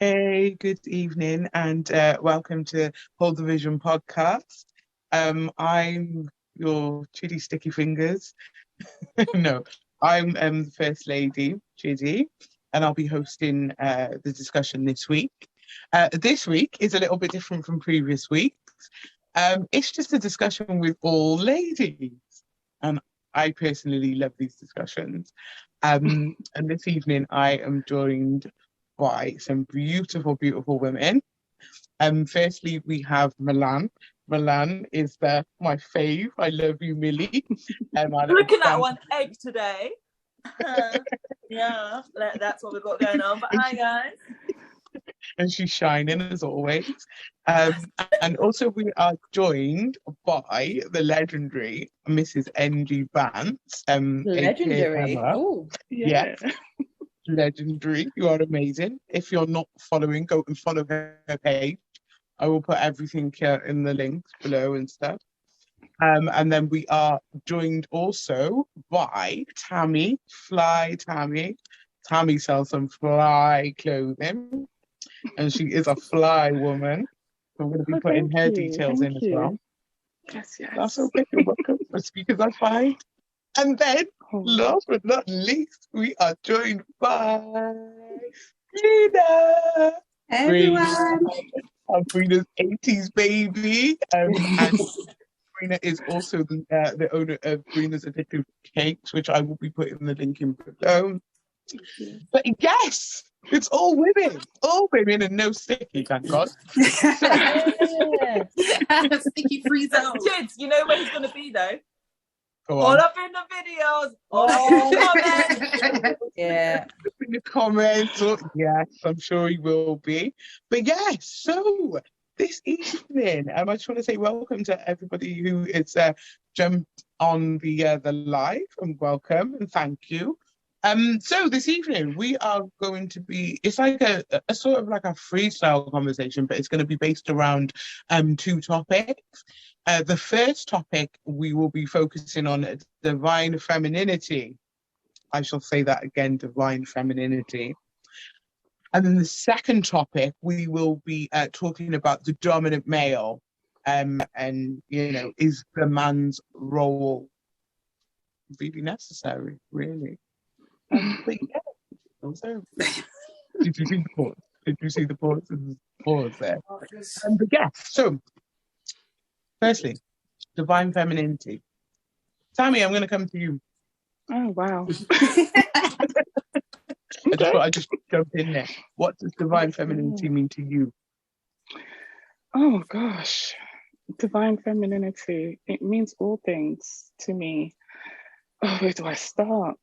Hey, good evening, and welcome to Hold the Vision podcast. I'm your chitty sticky fingers. No, I'm the First Lady, Chiddy, and I'll be hosting the discussion this week. This week is a little bit different from previous weeks. It's just a discussion with all ladies, and I personally love these discussions. And this evening I am joined by some beautiful, beautiful women. Firstly, we have Milan. Milan is my fave. I love you, Millie. Looking at one egg today. Yeah, that's what we've got going on. But hi, guys. And she's shining as always. And also we are joined by the legendary Mrs. NG Vance. Legendary. Oh, yeah. Legendary. You are amazing. If you're not following, go and follow her page. I will put everything in the links below and stuff. And then we are joined also by Tammy, Fly Tammy. Tammy sells some fly clothing, and she is a fly woman. So I'm going to be putting her details in as well. Yes. That's okay. You're welcome. For speakers I find. And then, last but not least, we are joined by Brina. Hey, everyone. Brina's 80s baby. And Brina is also the owner of Brina's Addictive Cakes, which I will be putting the link in below. But yes, it's all women and no sticky, thank God. Sticky free zone. Kids, you know where he's going to be though? All up in the videos, all up in the comments. Yeah. In the comments, yes, I'm sure he will be. But yes, so this evening, I just want to say welcome to everybody who is jumped on the live, and welcome and thank you. So this evening we are going to be, it's like a sort of like a freestyle conversation, but it's going to be based around two topics. The first topic we will be focusing on divine femininity. I shall say that again, divine femininity. And then the second topic we will be talking about the dominant male, and is the man's role really necessary, really? But yeah, also, did you see the pause? Did you see the pause there? But yeah, so firstly, divine femininity. Tammy, I'm going to come to you. Oh, wow. I just jump in there. What does divine femininity mean to you? Oh, gosh. Divine femininity. It means all things to me. Oh, where do I start?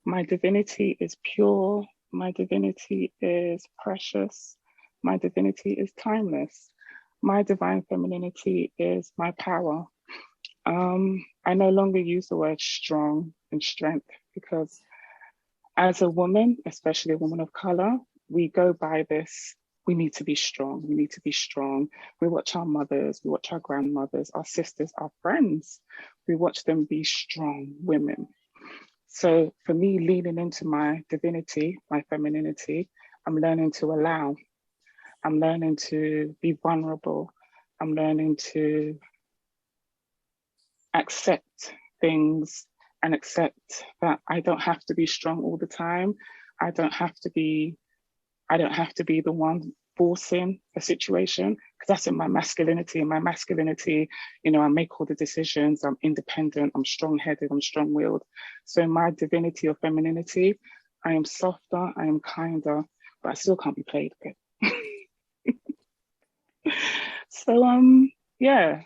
My divinity is pure. My divinity is precious. My divinity is timeless. My divine femininity is my power. I no longer use the word strong and strength because as a woman, especially a woman of color, we go by this. We need to be strong. We need to be strong. We watch our mothers, we watch our grandmothers, our sisters, our friends. We watch them be strong women. So for me, leaning into my divinity, my femininity, I'm learning to allow. I'm learning to be vulnerable. I'm learning to accept things and accept that I don't have to be strong all the time. I don't have to be the one forcing a situation, because that's in my masculinity. In my masculinity, I make all the decisions. I'm independent. I'm strong-headed. I'm strong-willed. So in my divinity or femininity, I am softer. I am kinder, but I still can't be played with. So yeah,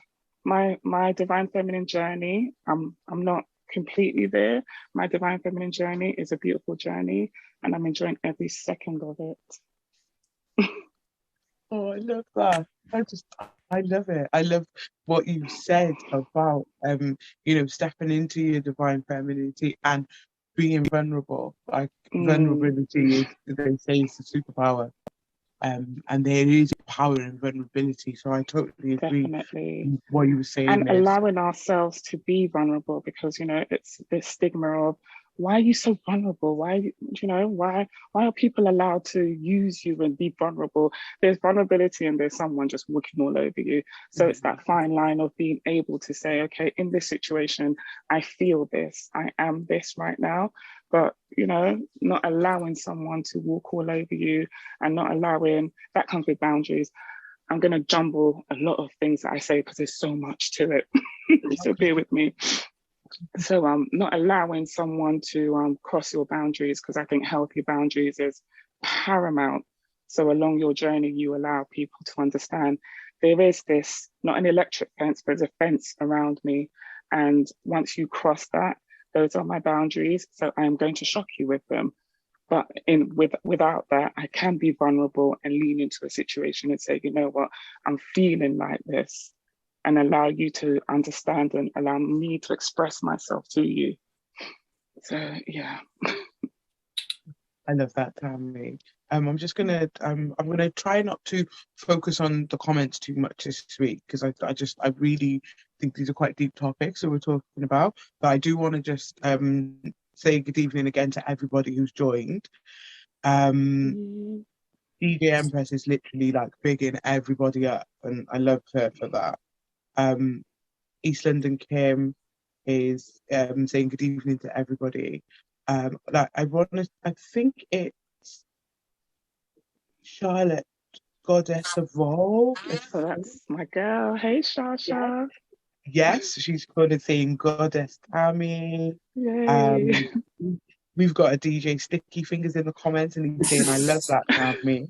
my divine feminine journey. I'm not completely there. My divine feminine journey is a beautiful journey, and I'm enjoying every second of it. Oh, I love that. I love it. I love what you said about, stepping into your divine femininity and being vulnerable. Like vulnerability is, they say, is the superpower. And there is power in vulnerability. So I totally agree. Definitely. With what you were saying. And allowing ourselves to be vulnerable, because, it's the stigma of, why are you so vulnerable? Why, why are people allowed to use you and be vulnerable? There's vulnerability and there's someone just walking all over you. So it's that fine line of being able to say, okay, in this situation, I feel this, I am this right now. But, not allowing someone to walk all over you and not allowing, that comes with boundaries. I'm going to jumble a lot of things that I say because there's so much to it. So bear with me. So not allowing someone to cross your boundaries, because I think healthy boundaries is paramount. So along your journey, you allow people to understand there is this, not an electric fence, but there's a fence around me. And once you cross that, those are my boundaries. So I'm going to shock you with them. But without that, I can be vulnerable and lean into a situation and say, you know what, I'm feeling like this, and allow you to understand and allow me to express myself to you. So, yeah. I love that, Tammy. I'm just gonna I'm gonna try not to focus on the comments too much this week, because I really think these are quite deep topics that we're talking about. But I do want to just say good evening again to everybody who's joined. DJ Empress is literally like bigging everybody up, and I love her for that. East London Kim is saying good evening to everybody. I think it's Charlotte, Goddess Evolve. So that's my girl. Hey, Shasha. Yes, she's kind of saying Goddess Tammy. Yay. We've got a DJ Sticky Fingers in the comments, and he's saying, I love that, Tammy.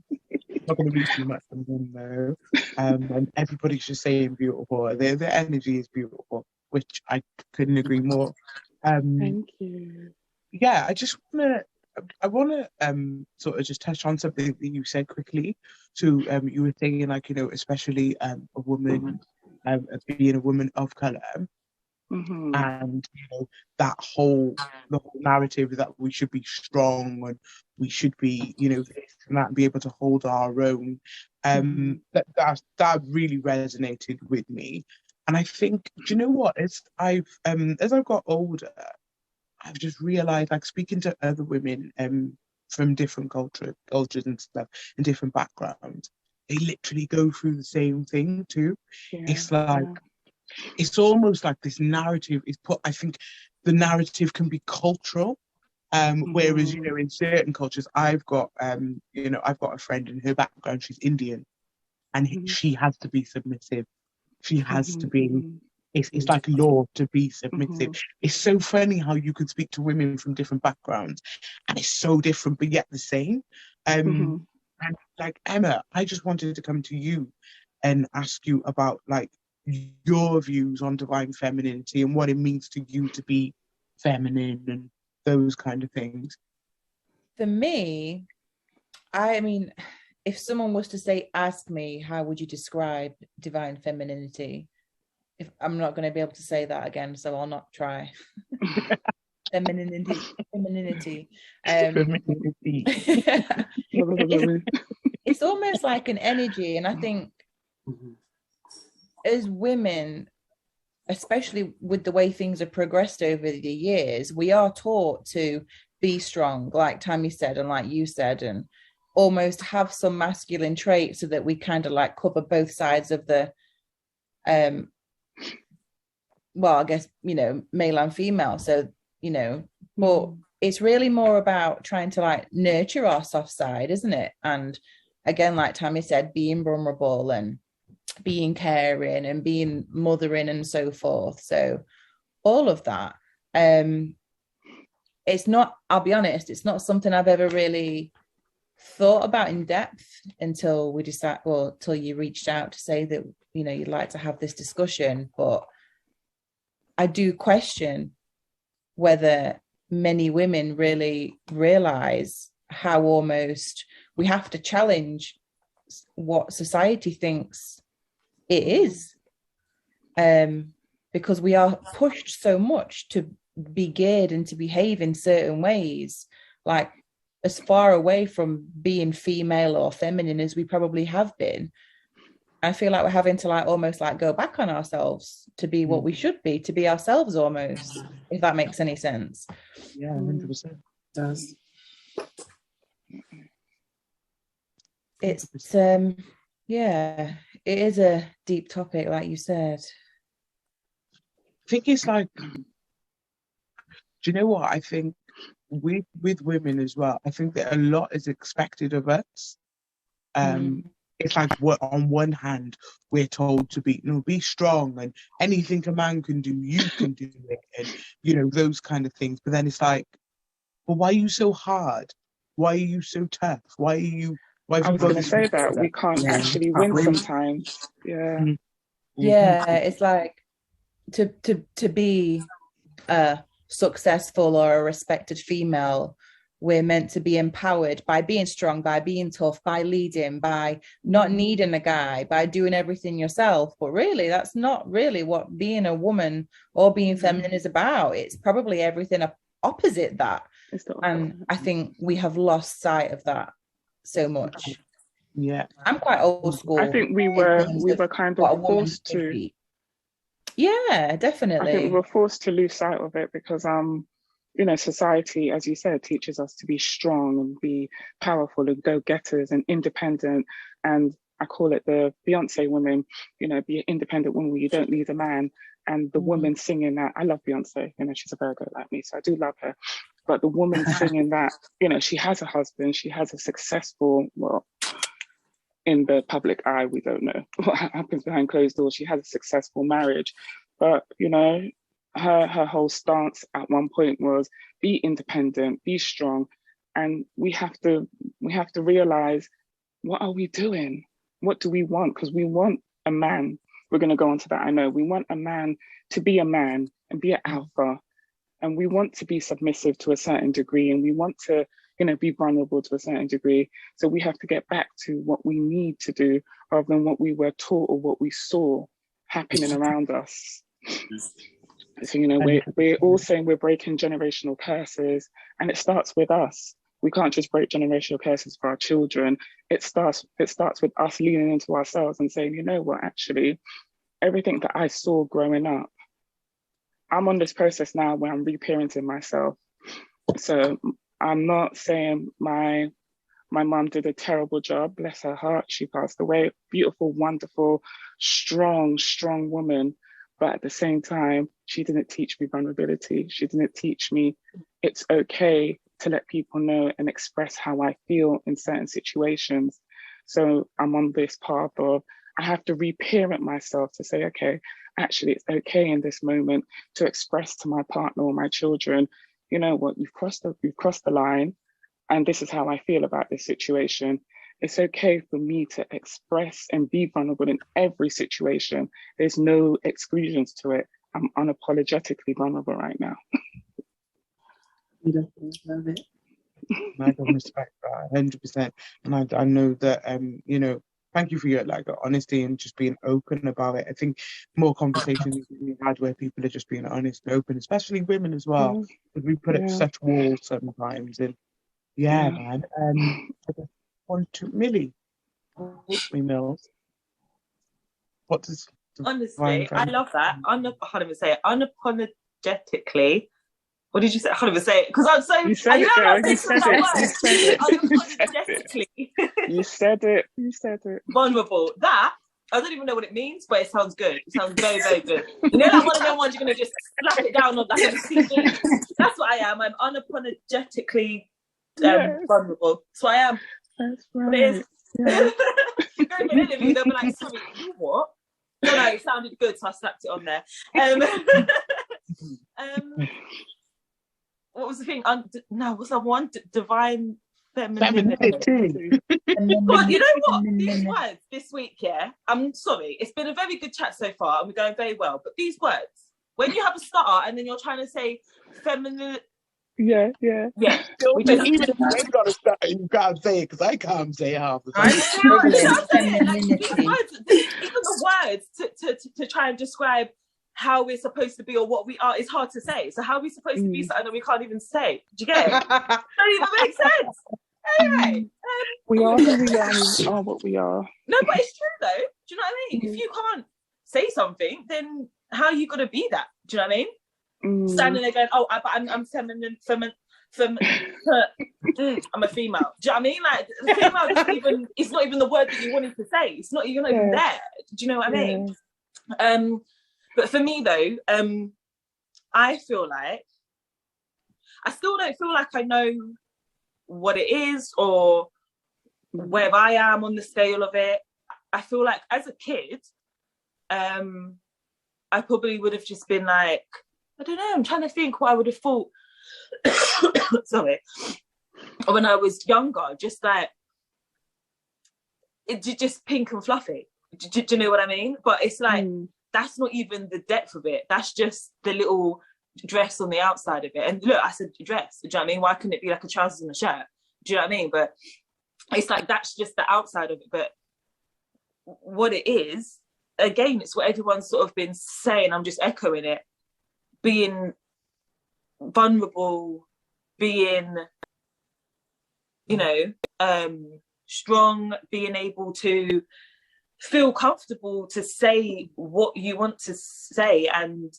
Not going to read too much from him though. And everybody's just saying beautiful. The energy is beautiful, which I couldn't agree more. Thank you. Yeah, I want to sort of just touch on something that you said quickly. So you were saying, like, especially a woman, being a woman of color. And the whole narrative that we should be strong and we should be this and that, and be able to hold our own, that really resonated with me. And I think, do you know what, as I've got older, I've just realized, like, speaking to other women from different cultures and stuff, and different backgrounds, they literally go through the same thing too. It's like it's almost like this narrative is put. I think the narrative can be cultural, whereas in certain cultures, I've got a friend in her background, she's Indian, and she has to be submissive. She has to be. It's like law to be submissive. It's so funny how you could speak to women from different backgrounds, and it's so different, but yet the same. And like, Emma, I just wanted to come to you and ask you about, like, your views on divine femininity and what it means to you to be feminine and those kind of things. For me, I mean, if someone was to ask me, how would you describe divine femininity? If I'm not going to be able to say that again, so I'll not try. Femininity. It's almost like an energy, and I think as women, especially with the way things have progressed over the years, we are taught to be strong, like Tammy said, and like you said, and almost have some masculine traits, so that we kind of like cover both sides of the well, I guess, male and female. So, but it's really more about trying to like nurture our soft side, isn't it? And again, like Tammy said, being vulnerable and being caring and being mothering and so forth. So all of that. It's not, I'll be honest, it's not something I've ever really thought about in depth until till you reached out to say that, you'd like to have this discussion. But I do question whether many women really realize how almost we have to challenge what society thinks it is, because we are pushed so much to be geared and to behave in certain ways, like as far away from being female or feminine as we probably have been. I feel like we're having to like almost like go back on ourselves to be what we should be, to be ourselves almost, if that makes any sense. Yeah, 100%. It does. It's yeah, it is a deep topic, like you said. I think it's like, do you know what? I think with women as well, I think that a lot is expected of us. It's like on one hand, we're told to be strong, and anything a man can do, you can do it, and those kind of things. But then it's like, well, why are you so hard? Why are you so tough? Why are you? I was going to say that we can't actually win sometimes. Yeah. Yeah, it's like to be a successful or a respected female, we're meant to be empowered by being strong, by being tough, by leading, by not needing a guy, by doing everything yourself. But really, that's not really what being a woman or being feminine is about. It's probably everything opposite that. And I think we have lost sight of that so much. Yeah, I'm quite old school. I think we were kind of forced to. Yeah, definitely. I think we were forced to lose sight of it because society, as you said, teaches us to be strong and be powerful and go-getters and independent. And I call it the Beyonce woman, be an independent woman where you don't need a man. And the woman singing that, I love Beyonce, she's a Virgo like me, so I do love her. But the woman singing that, she has a husband, she has a successful, well, in the public eye, we don't know what happens behind closed doors. She has a successful marriage, but her whole stance at one point was be independent, be strong, and we have to realize, what are we doing? What do we want? Because we want a man. We're going to go on to that. I know we want a man to be a man and be an alpha, and we want to be submissive to a certain degree, and we want to be vulnerable to a certain degree. So we have to get back to what we need to do rather than what we were taught or what we saw happening around us. So, we're all saying we're breaking generational curses, and it starts with us. We can't just break generational curses for our children. It starts with us leaning into ourselves and saying, you know what, actually, everything that I saw growing up, I'm on this process now where I'm reparenting myself. So I'm not saying my mum did a terrible job, bless her heart, she passed away, beautiful, wonderful, strong woman. But at the same time, she didn't teach me vulnerability. She didn't teach me it's okay to let people know and express how I feel in certain situations. So I'm on this path of, I have to reparent myself to say, okay, actually, it's okay in this moment to express to my partner or my children, you know what, you've crossed the line, and this is how I feel about this situation. It's okay for me to express and be vulnerable in every situation. There's no exclusions to it. I'm unapologetically vulnerable right now. Beautiful, love it. I can respect that 100%. And I know that thank you for your honesty and just being open about it. I think more conversations we've had where people are just being honest and open, especially women as well. Because we put up such walls sometimes. And man. I just want to Millie. Me Mills. What does honestly, I love that. I can't even say it. Unapologetically. What did you say? I can't even say it because I'm so. You said it, girl. You said it. Unapologetically. You said it. Vulnerable. That, I don't even know what it means, but it sounds good. It sounds very, very good. You know, like one of them ones you're going to just slap it down on like a CD. That's what I am. I'm unapologetically vulnerable. So I am. That's right. But it is. Yeah. You go to an interview, they'll be like, sorry, you what? No, it sounded good, so I slapped it on there. What was the thing? What's that one? Divine femininity. God, you know what? These words this week, I'm sorry, it's been a very good chat so far, and we're going very well. But these words, when you have a stutter and then you're trying to say feminine. Yeah. Even if you got to start, you can't say it because I can't say half the time. Even the words to try and describe how we're supposed to be or what we are is hard to say. So how are we supposed to be something that we can't even say? Do you get it? Don't even make sense. Anyway, we are who we are what we are. No, but it's true though. Do you know what I mean? If you can't say something, then how are you gonna be that? Do you know what I mean? Standing there going, oh, I'm feminine, I'm a female. Do you know what I mean? Like, female it's not even the word that you wanted to say. It's not even there. Do you know what I mean? But for me though, I feel like I still don't feel like I know what it is or where I am on the scale of it. I feel like as a kid, I probably would have just been like, I don't know, I'm trying to think what I would have thought. Sorry. When I was younger, just like, just pink and fluffy. Do you know what I mean? But it's like, that's not even the depth of it. That's just the little dress on the outside of it. And look, I said dress. Do you know what I mean? Why couldn't it be like a trousers and a shirt? Do you know what I mean? But it's like, that's just the outside of it. But what it is, again, it's what everyone's sort of been saying. I'm just echoing it. Being vulnerable, being, you know, strong, being able to feel comfortable to say what you want to say. And,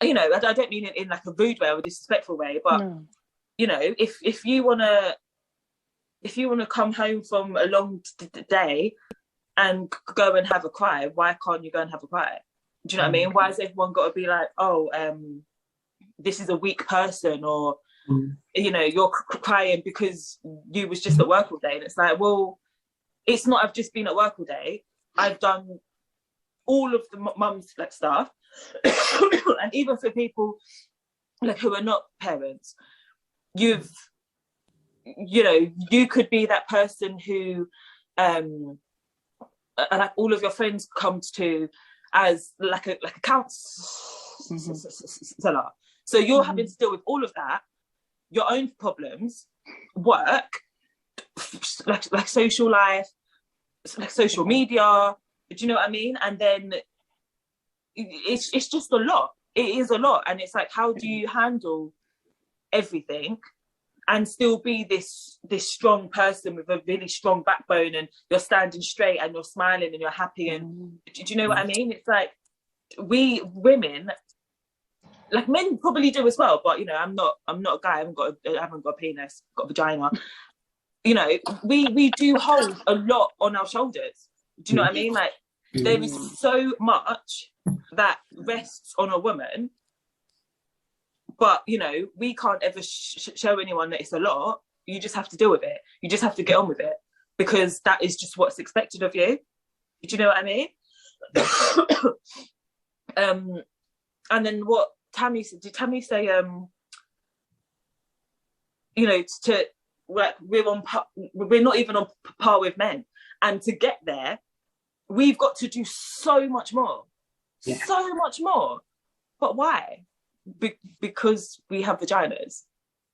you know, I don't mean it in like a rude way or a disrespectful way, but, you know, if you want to come home from a long day and go and have a cry, why can't you go and have a cry? Do you know what I mean? Why has everyone got to be like, oh, this is a weak person, or, you know, you're crying because you was just at work all day? And it's like, well, it's not, I've just been at work all day. I've done all of the mum's like stuff. And even for people like who are not parents, you know, you could be that person who, like all of your friends come to as like a counselor. So you're having to deal with all of that, your own problems, work, like social life, like social media. Do you know what I mean? And then it's just a lot. It is a lot. And it's like, how do you handle everything and still be this strong person with a really strong backbone, and you're standing straight and you're smiling and you're happy? And do you know what I mean? It's like, we women, like men probably do as well, but you know, I'm not a guy. I haven't got a penis, got a vagina. You know, we do hold a lot on our shoulders. Do you know what I mean? Like, there is so much that rests on a woman, but you know, we can't ever show anyone that it's a lot. You just have to deal with it. You just have to get on with it, because that is just what's expected of you. Do you know what I mean? And then what Tammy said, did Tammy say, you know, to like, we're not even on par with men, and to get there, we've got to do so much more, so much more. But why? Because we have vaginas.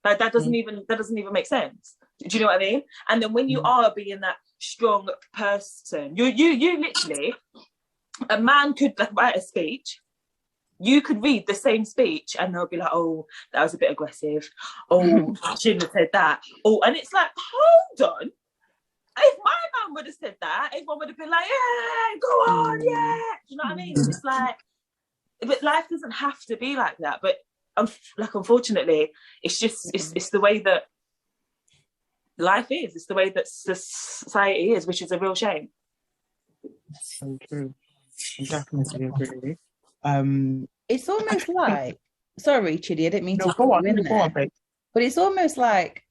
Like, that doesn't even make sense. Do you know what I mean? And then when you are being that strong person, you literally, a man could like write a speech. You could read the same speech and they'll be like, oh, that was a bit aggressive. Oh, I shouldn't have said that. Oh, and it's like, hold on. If my man would have said that, everyone would have been like, yeah, go on, yeah. Do you know what I mean? It's like, but life doesn't have to be like that. But like, unfortunately, it's just, it's the way that life is. It's the way that society is, which is a real shame. That's so true. I definitely agree. It's almost like, sorry, Chidi, I didn't mean to go on, but it's almost like,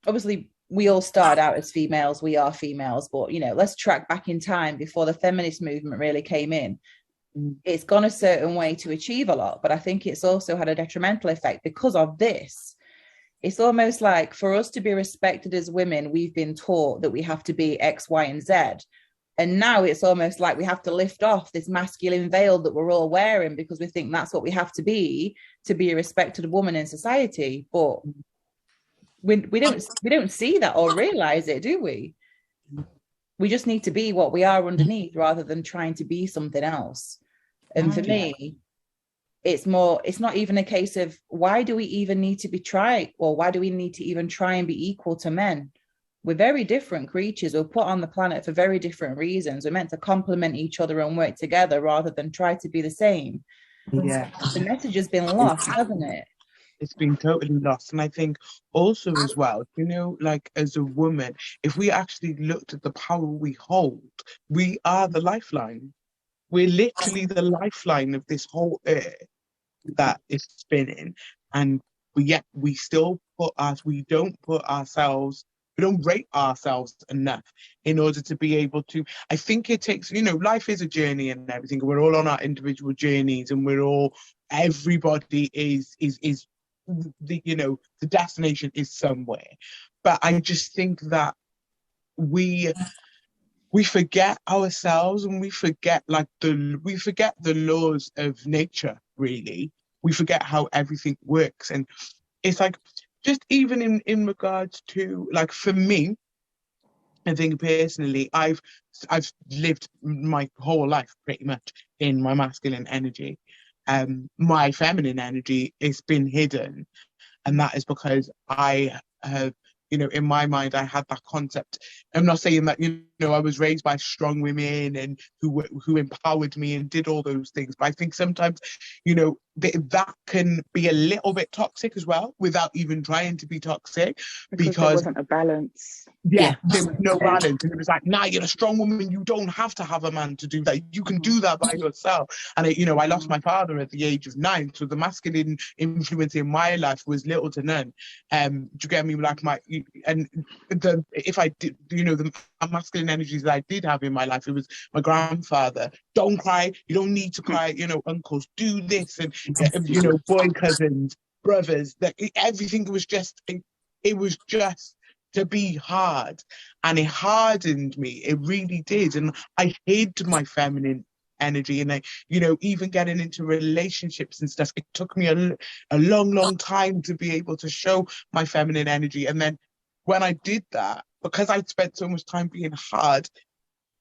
obviously, we all started out as females, we are females, but, you know, let's track back in time before the feminist movement really came in. It's gone a certain way to achieve a lot, but I think it's also had a detrimental effect because of this. It's almost like, for us to be respected as women, we've been taught that we have to be X, Y, and Z. And now it's almost like we have to lift off this masculine veil that we're all wearing because we think that's what we have to be a respected woman in society. But we don't see that or realize it, do we? We just need to be what we are underneath rather than trying to be something else. And for me, it's not even a case of why do we even need to be trying, or why do we need to even try and be equal to men? we're very different creatures. We're put on the planet for very different reasons. We're meant to complement each other and work together rather than try to be the same. Yeah. The message has been lost, hasn't it? It's been totally lost. And I think also as well, you know, like as a woman, if we actually looked at the power we hold, we are the lifeline. We're literally the lifeline of this whole earth that is spinning. And yet we still we don't rate ourselves enough in order to be able to. I think it takes, you know, life is a journey and everything. We're all on our individual journeys, and everybody is the, you know, the destination is somewhere. But I just think that we forget ourselves, and we forget the laws of nature, really. We forget how everything works. And it's like, just even in regards to, like, for me, I think personally, I've lived my whole life pretty much in my masculine energy. My feminine energy has been hidden, and that is because I have, you know, in my mind, I had that concept. I'm not saying that, you know, I was raised by strong women and who empowered me and did all those things, but I think sometimes, you know, that can be a little bit toxic as well, without even trying to be toxic, because there wasn't a balance. Yeah, there was no balance. And it was like, nah, you're a strong woman. You don't have to have a man to do that. You can do that by yourself. And, I lost my father at the age of 9. So the masculine influence in my life was little to none. Do you get me? Like if I did, the masculine energies that I did have in my life, it was my grandfather. Don't cry. You don't need to cry. Uncles, do this. And, boy cousins, brothers, that everything was just, it was just to be hard, and it hardened me. It really did. And I hid my feminine energy, and even getting into relationships and stuff, it took me a long time to be able to show my feminine energy. And then when I did that, because I'd spent so much time being hard,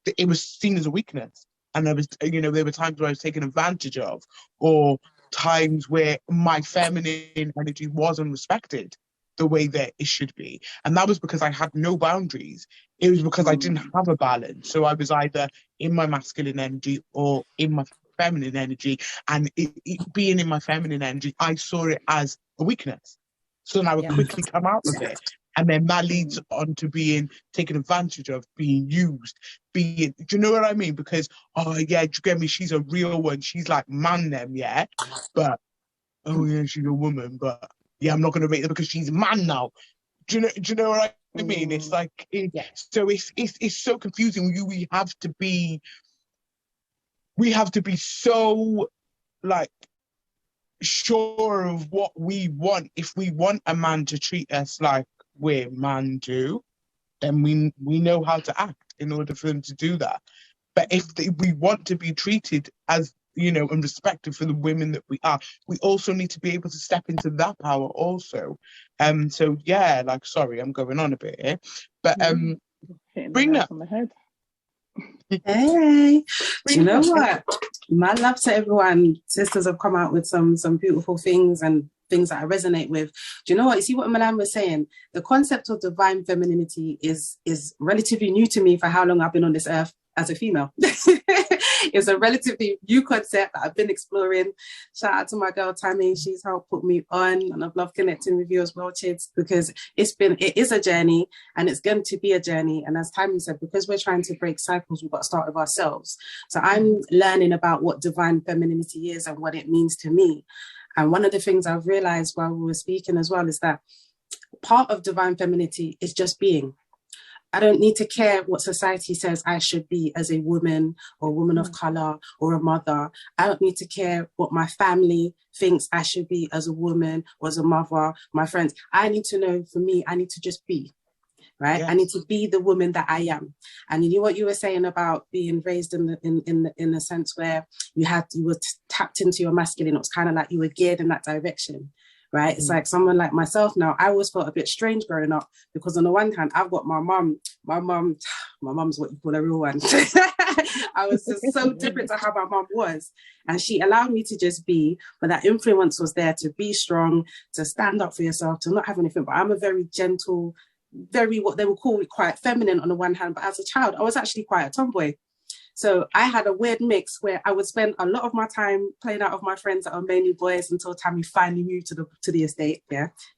it was seen as a weakness. And there were times where I was taken advantage of, or times where my feminine energy wasn't respected the way that it should be. And that was because I had no boundaries. It was because I didn't have a balance. So I was either in my masculine energy or in my feminine energy. And being in my feminine energy, I saw it as a weakness. So then I would quickly come out of it. And then that leads on to being taken advantage of, being used, do you know what I mean? Because, oh yeah, do you get me? She's a real one. She's like, man them, yeah. But, oh yeah, she's a woman, but yeah, I'm not going to rate her because she's a man now. Do you know what I mean? It's like, so it's so confusing. We have to be so, like, sure of what we want. If we want a man to treat us like we're man do, then we know how to act in order for them to do that. But if we want to be treated as, and respected for the women that we are, we also need to be able to step into that power also. So yeah, like, sorry, I'm going on a bit here, but bring that on the head. Hey, do you know what? My love to everyone. Sisters have come out with some beautiful things and things that I resonate with. Do you know what? You see what Milan was saying? The concept of divine femininity is relatively new to me for how long I've been on this earth as a female. It's a relatively new concept that I've been exploring. Shout out to my girl Tammy. She's helped put me on, and I've loved connecting with you as well, Chids, because it is a journey, and it's going to be a journey. And as Tammy said, because we're trying to break cycles, we've got to start with ourselves. So I'm learning about what divine femininity is and what it means to me. And one of the things I've realized while we were speaking as well is that part of divine femininity is just being. I don't need to care what society says I should be as a woman or a woman of color or a mother. I don't need to care what my family thinks I should be as a woman or as a mother, my friends. I need to know, for me, I need to just be, right? Yes. I need to be the woman that I am. And you know what you were saying about being raised in the sense where you were tapped into your masculine. It was kind of like you were geared in that direction. Right, it's like someone like myself now. I always felt a bit strange growing up because on the one hand, I've got my mum. My mum's what you call a real one. I was just so different to how my mum was, and she allowed me to just be. But that influence was there to be strong, to stand up for yourself, to not have anything. But I'm a very gentle, very, what they would call quite feminine on the one hand, but as a child, I was actually quite a tomboy. So I had a weird mix where I would spend a lot of my time playing out of my friends that are mainly boys until Tammy finally moved to the estate,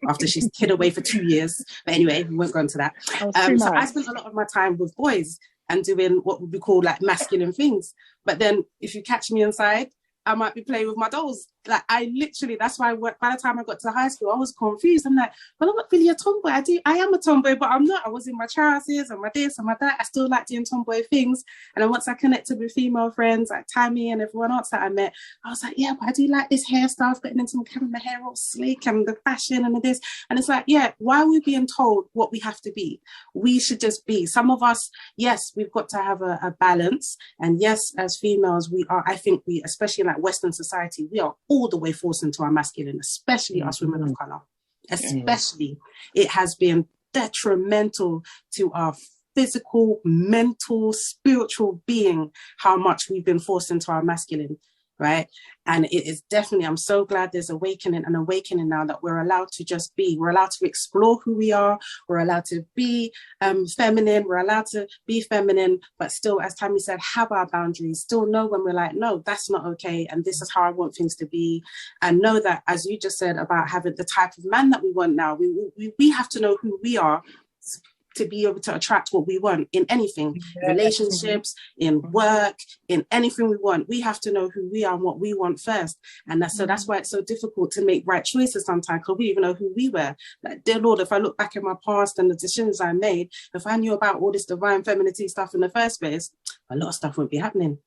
after she's hid away for 2 years. But anyway, we won't go into that. So I spent a lot of my time with boys and doing what would be called like masculine things. But then if you catch me inside, I might be playing with my dolls. Like I literally, that's why by the time I got to high school, I was confused. I'm like, well, I'm not really a tomboy. I am a tomboy, but I'm not. I was in my trousers and my this and my that. I still like doing tomboy things. And then once I connected with female friends like Tammy and everyone else that I met, I was like, yeah, but I do like this hair stuff, getting into having my hair all sleek and the fashion and this. And it's like, yeah, why are we being told what we have to be? We should just be. Some of us, yes, we've got to have a balance. And yes, as females, we are, I think we, especially in like Western society, we are all the way forced into our masculine, especially us women of color. Especially, it has been detrimental to our physical, mental, spiritual being, how much we've been forced into our masculine, right? And it is definitely, I'm so glad there's an awakening now that we're allowed to just be. We're allowed to explore who we are. We're allowed to be feminine. We're allowed to be feminine, but still, as Tammy said, have our boundaries. Still know when we're like, no, that's not okay. And this is how I want things to be. And know that, as you just said about having the type of man that we want now, we have to know who we are to be able to attract what we want in anything, relationships, in work, in anything we want. We have to know who we are and what we want first. And that's why it's so difficult to make right choices sometimes, because we even know who we were. Like, dear Lord, if I look back in my past and the decisions I made, if I knew about all this divine femininity stuff in the first place, a lot of stuff wouldn't be happening.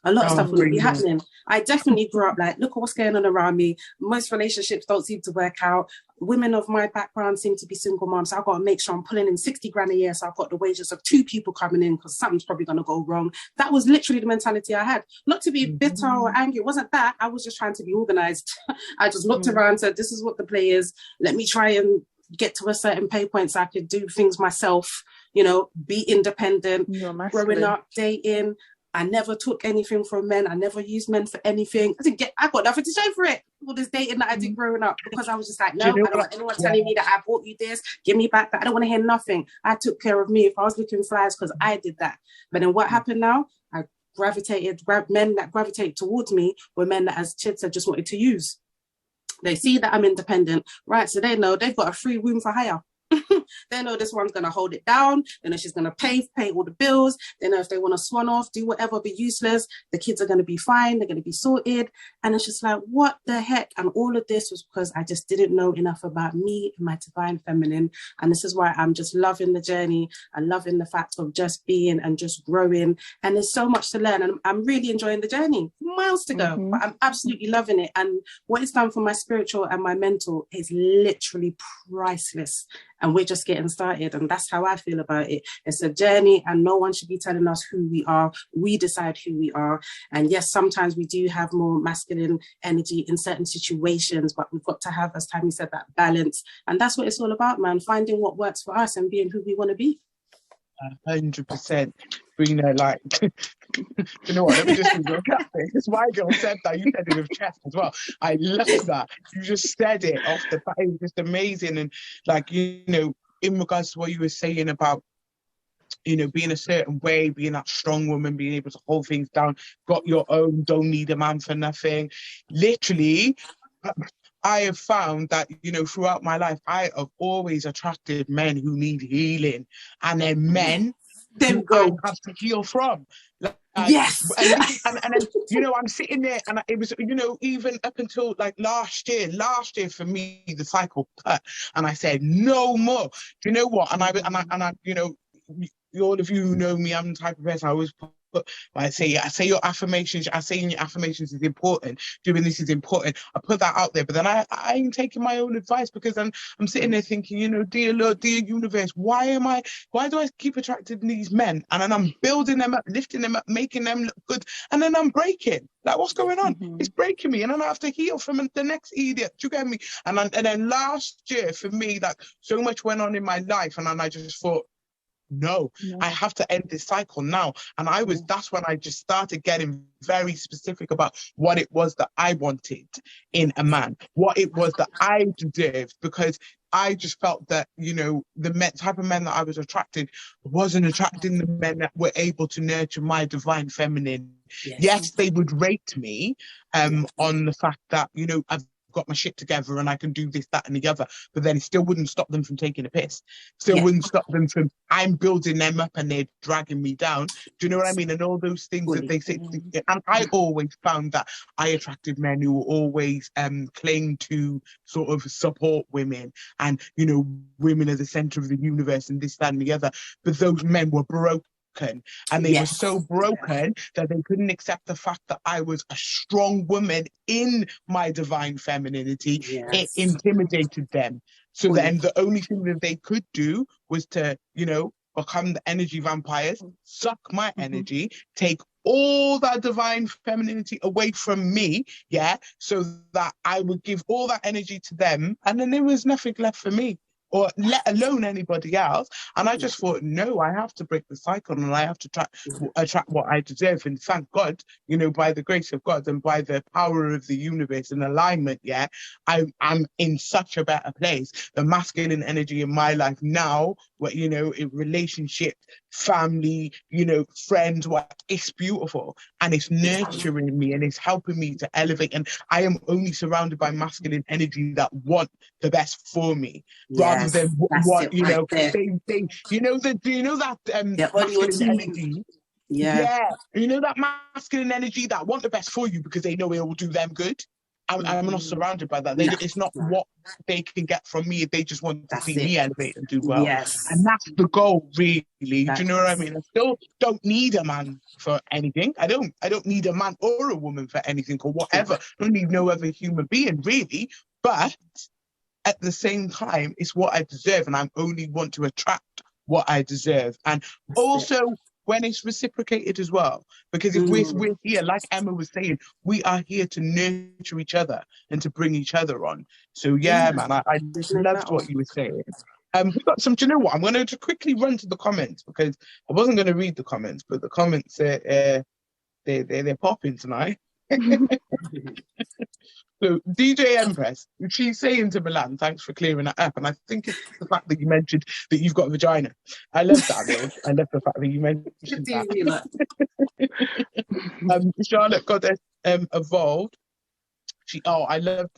A lot of stuff wouldn't be happening. I definitely grew up like, look at what's going on around me. Most relationships don't seem to work out. Women of my background seem to be single moms. So I've got to make sure I'm pulling in 60 grand a year. So I've got the wages of 2 people coming in because something's probably going to go wrong. That was literally the mentality I had. Not to be bitter or angry. It wasn't that. I was just trying to be organized. I just looked around, said, this is what the play is. Let me try and get to a certain pay point so I could do things myself, be independent, growing up, dating. I never took anything from men. I never used men for anything. I got nothing to show for it. All this dating that I did growing up, because I was just like, no, I don't want anyone telling me that I bought you this, give me back that. I don't want to hear nothing. I took care of me. If I was looking flies, because I did that. But then what happened now? Men that gravitate towards me were men that, as Chid said, just wanted to use. They see that I'm independent, right? So they know they've got a free room for hire. They know this one's going to hold it down. They know she's going to pay all the bills. They know if they want to swan off, do whatever, be useless, the kids are going to be fine. They're going to be sorted. And it's just like, what the heck? And all of this was because I just didn't know enough about me and my divine feminine. And this is why I'm just loving the journey and loving the fact of just being and just growing. And there's so much to learn. And I'm really enjoying the journey. Miles to go, but I'm absolutely loving it. And what it's done for my spiritual and my mental is literally priceless. And we're just getting started. And that's how I feel about it. It's a journey and no one should be telling us who we are. We decide who we are. And yes, sometimes we do have more masculine energy in certain situations, but we've got to have, as Tammy said, that balance. And that's what it's all about, man. Finding what works for us and being who we want to be. 100%. Like, you know what? Let me just recap it. Because my girl said that. You said it with chest as well. I love that. You just said it off the bat. It was just amazing. And like, in regards to what you were saying about, being a certain way, being that strong woman, being able to hold things down, got your own, don't need a man for nothing. Literally, I have found that, throughout my life, I have always attracted men who need healing, and then men who I have to heal from. Yes. And then, I'm sitting there, and it was, even up until like last year for me, the cycle cut, and I said, no more. Do you know what? And I, all of you who know me, I'm the type of person I always put, I say your affirmations. I say in your affirmations is important. Doing this is important. I put that out there, but then I ain't taking my own advice, because I'm sitting there thinking, dear Lord, dear universe, why do I keep attracting these men? And then I'm building them up, lifting them up, making them look good, and then I'm breaking. Like, what's going on? It's breaking me, and then I have to heal from the next idiot. Do you get me? And then last year for me, like, so much went on in my life, and then I just thought, no, I have to end this cycle now. And that's when I just started getting very specific about what it was that I wanted in a man, what it was that I deserved, because I just felt that, the type of men that I was attracted wasn't attracting the men that were able to nurture my divine feminine. Yes, they would rate me on the fact that, I've got my shit together and I can do this, that, and the other, but then it still wouldn't stop them from taking a piss. Still wouldn't stop them from, I'm building them up and they're dragging me down. Do you know what I mean? And all those things that they say. And I always found that I attracted men who always claimed to sort of support women and, women are the center of the universe and this, that, and the other. But those men were broke. And they were so broken that they couldn't accept the fact that I was a strong woman in my divine femininity. It intimidated them. So then the only thing that they could do was to, become the energy vampires, suck my energy, take all that divine femininity away from me, so that I would give all that energy to them, and then there was nothing left for me, or let alone anybody else. And I just thought, no, I have to break the cycle and I have to attract what I deserve. And thank God, by the grace of God and by the power of the universe and alignment, I'm in such a better place. The masculine energy in my life now, in relationship, family, friends, it's beautiful. And it's nurturing me and it's helping me to elevate. And I am only surrounded by masculine energy that want the best for me. Rather than what they that masculine energy, that masculine energy that want the best for you because they know it will do them good. I'm not surrounded by that. It's not what they can get from me. They just want to see me elevate and do well. And that's the goal, really. Do you know what I mean? I still don't need a man for anything. I don't need a man or a woman for anything or whatever. I don't need no other human being, really. But at the same time, it's what I deserve, and I only want to attract what I deserve. And also, when it's reciprocated as well, because if we're here, like Emma was saying, we are here to nurture each other and to bring each other on. So man, I loved what you were saying. We got some. Do you know what? I'm going to quickly run to the comments because I wasn't going to read the comments, but the comments they're popping tonight. So DJ Empress, she's saying to Milan, thanks for clearing that up. And I think it's the fact that you mentioned that you've got a vagina. I love that, though. I love the fact that you mentioned that. Charlotte Goddess Evolved. I love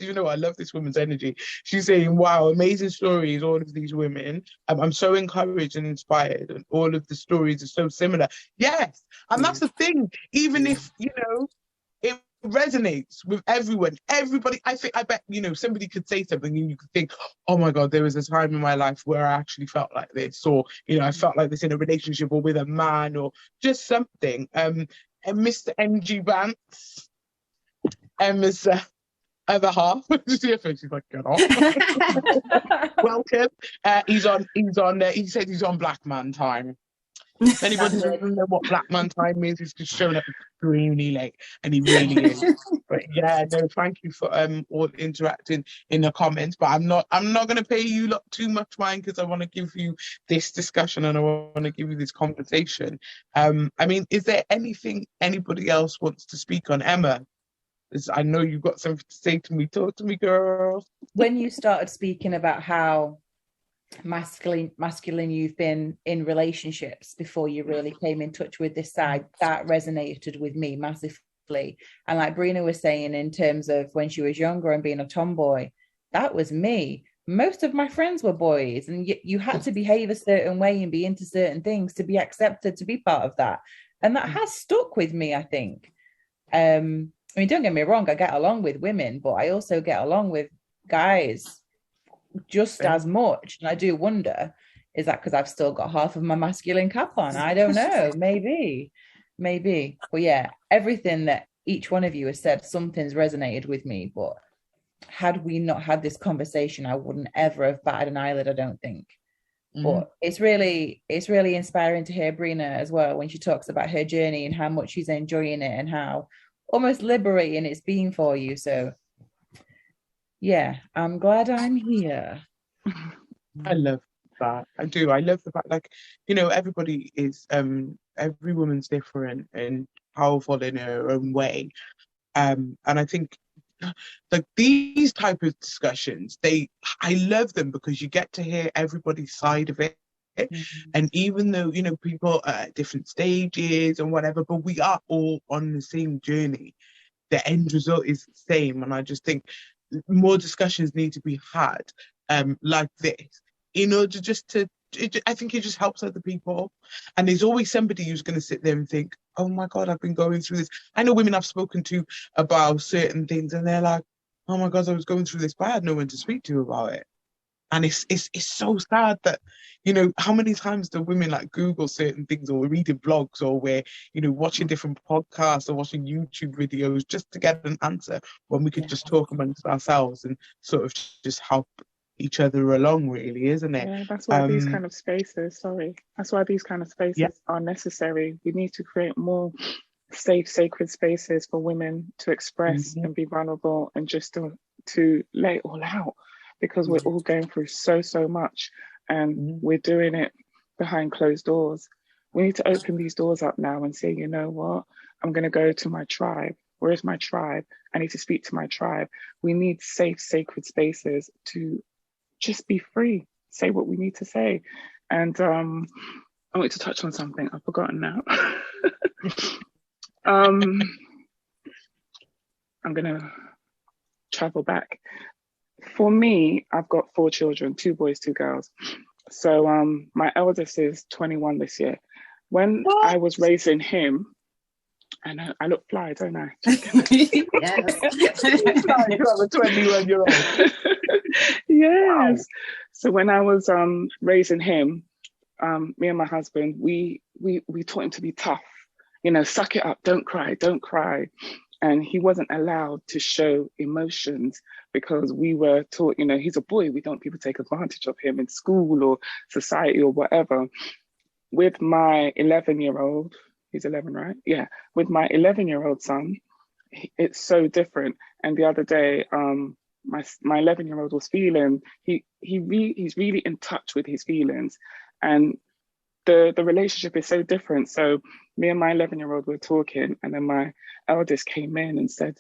this woman's energy. She's saying, wow, amazing stories, all of these women. I'm so encouraged and inspired, and all of the stories are so similar. Yes, and that's the thing. Even if, it resonates with everybody. I bet somebody could say something and you could think, oh my God, there was a time in my life where I actually felt like this, or I felt like this in a relationship or with a man or just something. And Mr. MG Vance, Emma's other half, she's like, get off. Welcome. He said he's on Black Man time. If anybody doesn't know what Black Man time is, he's just showing up extremely late, and he really is. But thank you for all interacting in the comments. But I'm not going to pay you lot too much mind because I want to give you this discussion and I want to give you this conversation. Is there anything anybody else wants to speak on? Emma, I know you've got something to say to me. Talk to me, girl. When you started speaking about how masculine you've been in relationships before you really came in touch with this side, that resonated with me massively. And like Brina was saying, in terms of when she was younger and being a tomboy, that was me. Most of my friends were boys, and you had to behave a certain way and be into certain things to be accepted, to be part of that. And that has stuck with me, I think. Don't get me wrong, I get along with women, but I also get along with guys just as much. And I do wonder, is that because I've still got half of my masculine cap on? I don't know. Maybe. But yeah, everything that each one of you has said, something's resonated with me. But had we not had this conversation, I wouldn't ever have batted an eyelid, I don't think. But it's really inspiring to hear Brina as well when she talks about her journey and how much she's enjoying it and how almost liberating it's been for you. So yeah, I'm glad I'm here. I love that. I do. I love the fact, like, everybody is, every woman's different and powerful in her own way. And I think, like, these type of discussions, I love them because you get to hear everybody's side of it. Mm-hmm. And even though, people are at different stages and whatever, but we are all on the same journey. The end result is the same. And I just think more discussions need to be had, like this, in order I think it just helps other people. And there's always somebody who's going to sit there and think, oh my God, I've been going through this. I know women I've spoken to about certain things and they're like, oh my God, I was going through this, but I had no one to speak to about it. And it's so sad that, how many times do women like Google certain things, or we're reading blogs, or we're, watching different podcasts or watching YouTube videos just to get an answer, when we could just talk amongst ourselves and sort of just help each other along, really, isn't it? Yeah, that's why these kind of spaces, are necessary. We need to create more safe, sacred spaces for women to express and be vulnerable, and just to lay it all out, because we're all going through so much, and we're doing it behind closed doors. We need to open these doors up now and say, you know what, I'm going to go to my tribe. Where is my tribe? I need to speak to my tribe. We need safe, sacred spaces to just be free, say what we need to say. And I want to touch on something. I've forgotten now. I'm going to travel back. For me, I've got 4 children, 2 boys, 2 girls. So my eldest is 21 this year. When I was raising him, I know, I look fly, don't I? Yes. You have a 21-year-old. Yes. Wow. So when I was raising him, me and my husband, we taught him to be tough. Suck it up, don't cry. And he wasn't allowed to show emotions, because we were taught, he's a boy. We don't want people to take advantage of him in school or society or whatever. With my 11-year-old, he's 11, right? Yeah. With my 11-year-old son, it's so different. And the other day, my 11-year-old was feeling, he's really in touch with his feelings. And the relationship is so different. So me and my 11-year-old were talking, and then my eldest came in and said,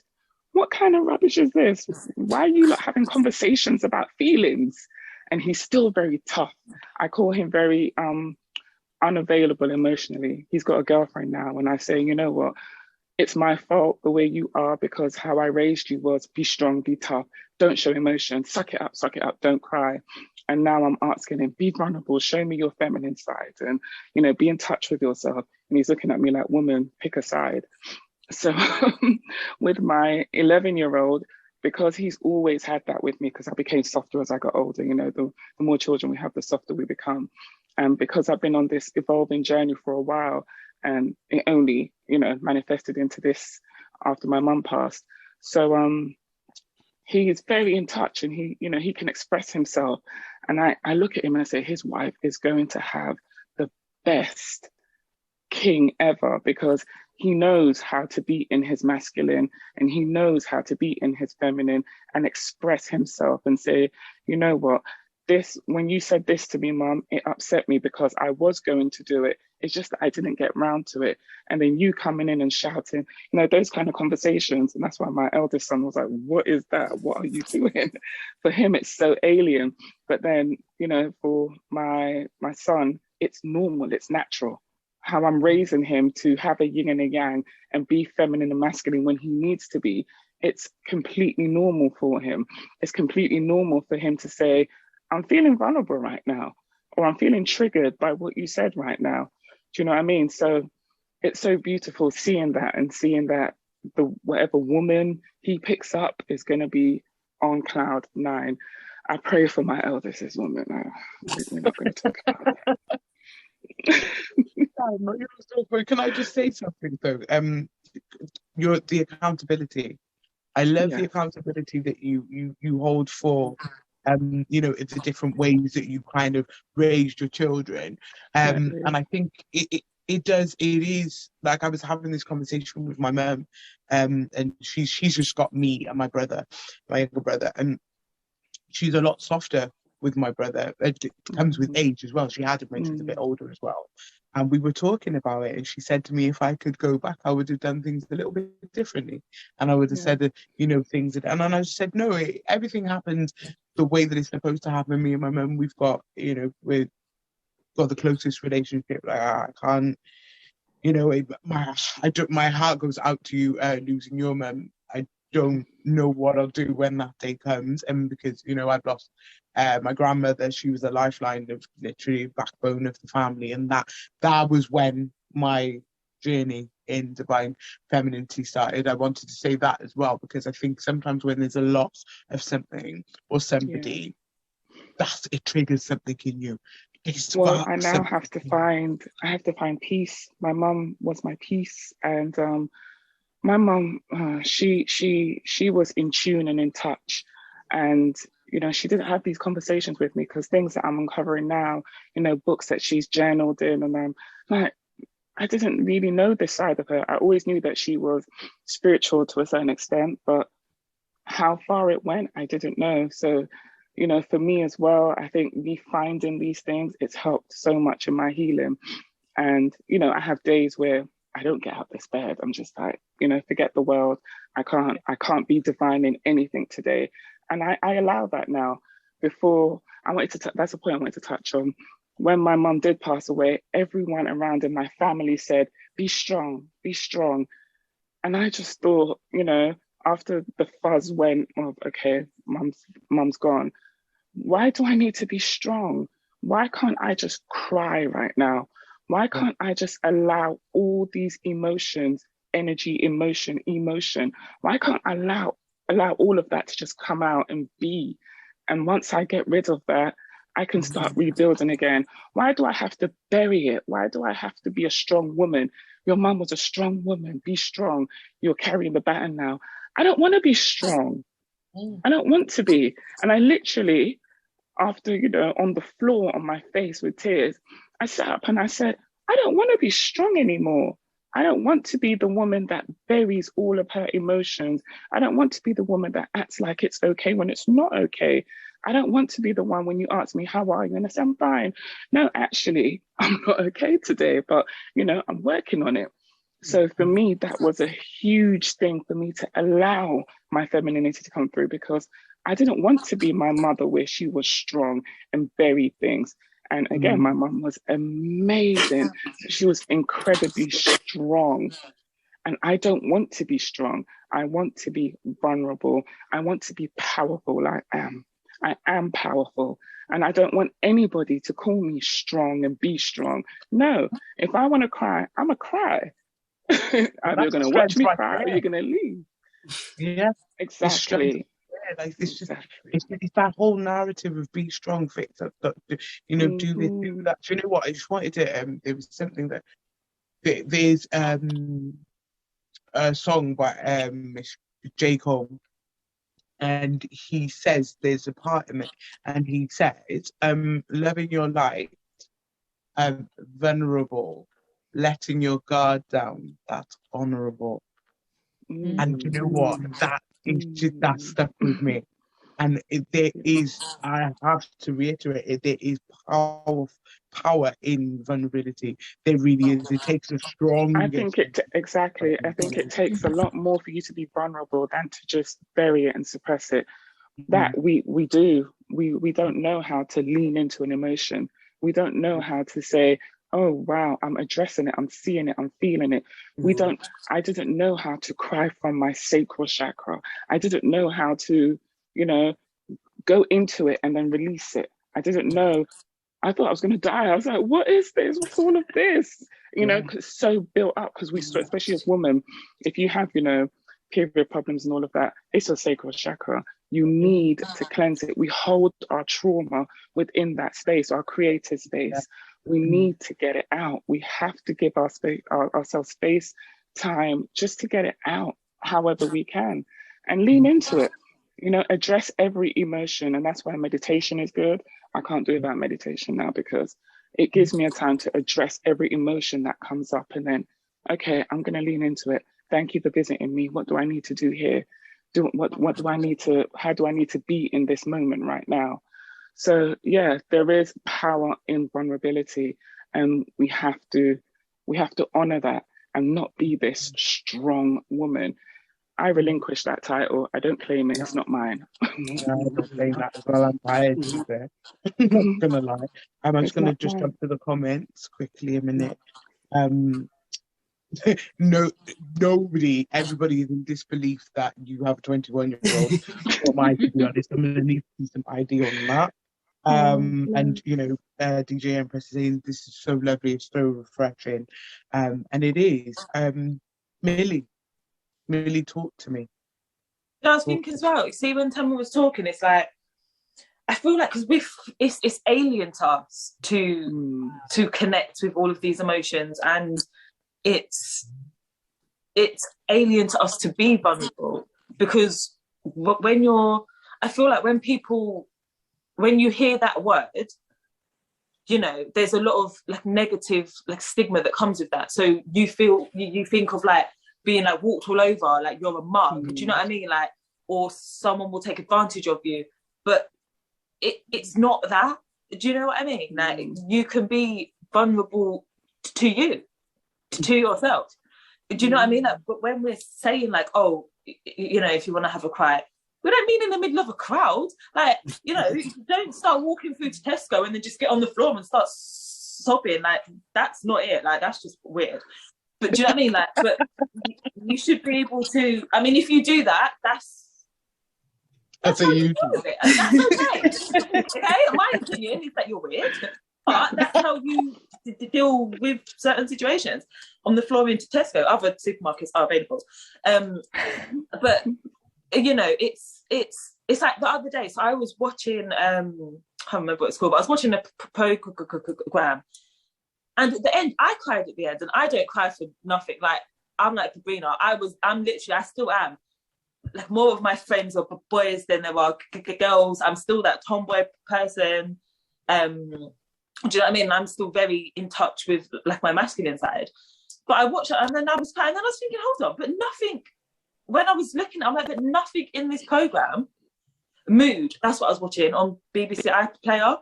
what kind of rubbish is this? Why are you having conversations about feelings? And he's still very tough. I call him very unavailable emotionally. He's got a girlfriend now, and I say, you know what? It's my fault the way you are, because how I raised you was be strong, be tough, don't show emotion, suck it up, don't cry. And now I'm asking him, be vulnerable, show me your feminine side, and, be in touch with yourself. And he's looking at me like, woman, pick a side. So with my 11-year-old, because he's always had that with me, because I became softer as I got older, the more children we have, the softer we become. And because I've been on this evolving journey for a while, and it only, manifested into this after my mum passed. So he is very in touch, and he can express himself. And I look at him and I say, his wife is going to have the best king ever, because he knows how to be in his masculine, and he knows how to be in his feminine and express himself and say, you know what, when you said this to me, Mum, it upset me because I was going to do it. It's just that I didn't get round to it. And then you coming in and shouting, those kind of conversations. And that's why my eldest son was like, what is that? What are you doing? For him, it's so alien. But then, for my son, it's normal, it's natural. How I'm raising him to have a yin and a yang and be feminine and masculine when he needs to be, it's completely normal for him. It's completely normal for him to say, I'm feeling vulnerable right now, or I'm feeling triggered by what you said right now. Do you know what I mean? So it's so beautiful seeing that, and seeing that whatever woman he picks up is going to be on cloud 9. I pray for my eldest as woman. We're not going to talk about that. Can I just say something though? The accountability. I love the accountability that you hold for. It's the different ways that you kind of raised your children. And I think it is like, I was having this conversation with my mum, and she's just got me and my younger brother, and she's a lot softer with my brother. It comes with age as well. She had him when she was a bit older as well. And we were talking about it, and she said to me, if I could go back, I would have done things a little bit differently. And I would have said, things. And then I said, no, everything happens the way that it's supposed to happen. Me and my mum, we've got, we've got the closest relationship. Like, I can't, my heart goes out to you losing your mum. I don't know what I'll do when that day comes. And because, I've lost my grandmother, she was a lifeline of literally backbone of the family. And that was when my journey in divine femininity started. I wanted to say that as well, because I think sometimes when there's a loss of something or somebody, it triggers something in you. Well, I now have to find peace. My mum was my peace, and my mum, she was in tune and in touch, and she didn't have these conversations with me, because things that I'm uncovering now, books that she's journaled in, and I'm like, I didn't really know this side of her. I always knew that she was spiritual to a certain extent, but how far it went, I didn't know. So, for me as well, I think me finding these things, it's helped so much in my healing. And, I have days where I don't get out of this bed. I'm just like, forget the world. I can't be divine in anything today. And I allow that now. Before, that's the point I wanted to touch on. When my mum did pass away, everyone around in my family said, be strong, be strong. And I just thought, after the fuzz went of, okay, mum's gone, why do I need to be strong? Why can't I just cry right now? Why can't I just allow all these emotions, energy, emotion? Why can't I allow all of that to just come out and be? And once I get rid of that, I can start rebuilding again. Why do I have to bury it? Why do I have to be a strong woman? Your mum was a strong woman. Be strong. You're carrying the baton now. I don't want to be strong. I don't want to be. And I literally, after, on the floor on my face with tears, I sat up and I said, I don't want to be strong anymore. I don't want to be the woman that buries all of her emotions. I don't want to be the woman that acts like it's okay when it's not okay. I don't want to be the one when you ask me, how are you? And I say, I'm fine. No, actually, I'm not okay today, but, I'm working on it. So for me, that was a huge thing for me to allow my femininity to come through, because I didn't want to be my mother where she was strong and buried things. And again, my mum was amazing. She was incredibly strong. And I don't want to be strong. I want to be vulnerable. I want to be powerful. I am powerful. And I don't want anybody to call me strong and be strong. No, if I want to cry, I'm going to cry. Either you're going to watch me cry or you're going to leave. Yeah, exactly. It's that whole narrative of be strong, fix that, do this, do that. Do you know what? I just wanted to. There was something that there's a song by J. Cole, and he says there's a part in it, and he says, loving your light, vulnerable, letting your guard down, that's honourable. And you know what? That stuck with me. And I have to reiterate, there is power in vulnerability. There really is. It takes a strong... I think it takes a lot more for you to be vulnerable than to just bury it and suppress it. That we do. We don't know how to lean into an emotion. We don't know how to say, oh, wow, I'm addressing it, I'm seeing it, I'm feeling it. I didn't know how to cry from my sacral chakra. I didn't know how to, go into it and then release it. I didn't know. I thought I was going to die. I was like, what is this? What's all of this? Cause it's so built up, because especially as women, if you have, period problems and all of that, it's a sacral chakra. You need to cleanse it. We hold our trauma within that space, our creative space. We need to get it out. We have to give ourselves space, time, just to get it out however we can, and lean into it. Address every emotion. And that's why meditation is good. I can't do it without meditation now, because it gives me a time to address every emotion that comes up, and then, okay, I'm going to lean into it. Thank you for visiting me. What do I need to do here? How do I need to be in this moment right now? So yeah, there is power in vulnerability, and we have to honor that and not be this strong woman. I relinquish that title. I don't claim it. It's not mine. I don't claim that as well. I'm tired to be there. I'm not gonna lie. I'm just gonna just jump to the comments quickly a minute. No, everybody is in disbelief that you have a 21-year-old. What am I, to be honest? I'm gonna need to see some ID on that. And you know, DJ Empress is saying this is so lovely, it's so refreshing, and it is. Millie, talk to me. I was thinking as well. See, when Tamara was talking, it's like I feel like because it's alien to us to connect with all of these emotions, and it's alien to us to be vulnerable, because I feel like when you hear that word, you know, there's a lot of like negative like stigma that comes with that. So you think of like being like walked all over, like you're a mug. Do you know what I mean? Like, or someone will take advantage of you. But it's not that. Do you know what I mean? Like you can be vulnerable to yourself. Do you know what I mean? Like, but when we're saying like, oh, you know, if you want to have a cry, we don't mean in the middle of a crowd. Like, you know, don't start walking through to Tesco and then just get on the floor and start sobbing. Like, that's not it. Like, that's just weird. But do you know what I mean? Like, but you should be able to. I mean, if you do that, that's how you deal with it. And that's okay. Okay, my opinion is that you're weird, but that's how you deal with certain situations. On the floor into Tesco, other supermarkets are available. But you know, it's like the other day. So I was watching. I can't remember what it's called, but I was watching a program. And at the end, I cried at the end, and I don't cry for nothing. Like, I'm like Sabrina. I still am. Like, more of my friends are boys than there are girls. I'm still that tomboy person. Do you know what I mean? I'm still very in touch with, like, my masculine side. But I watched it, and then I was crying, and then I was thinking, hold on, but nothing, when I was looking, I'm like, but nothing in this program, Mood, that's what I was watching on BBC iPlayer,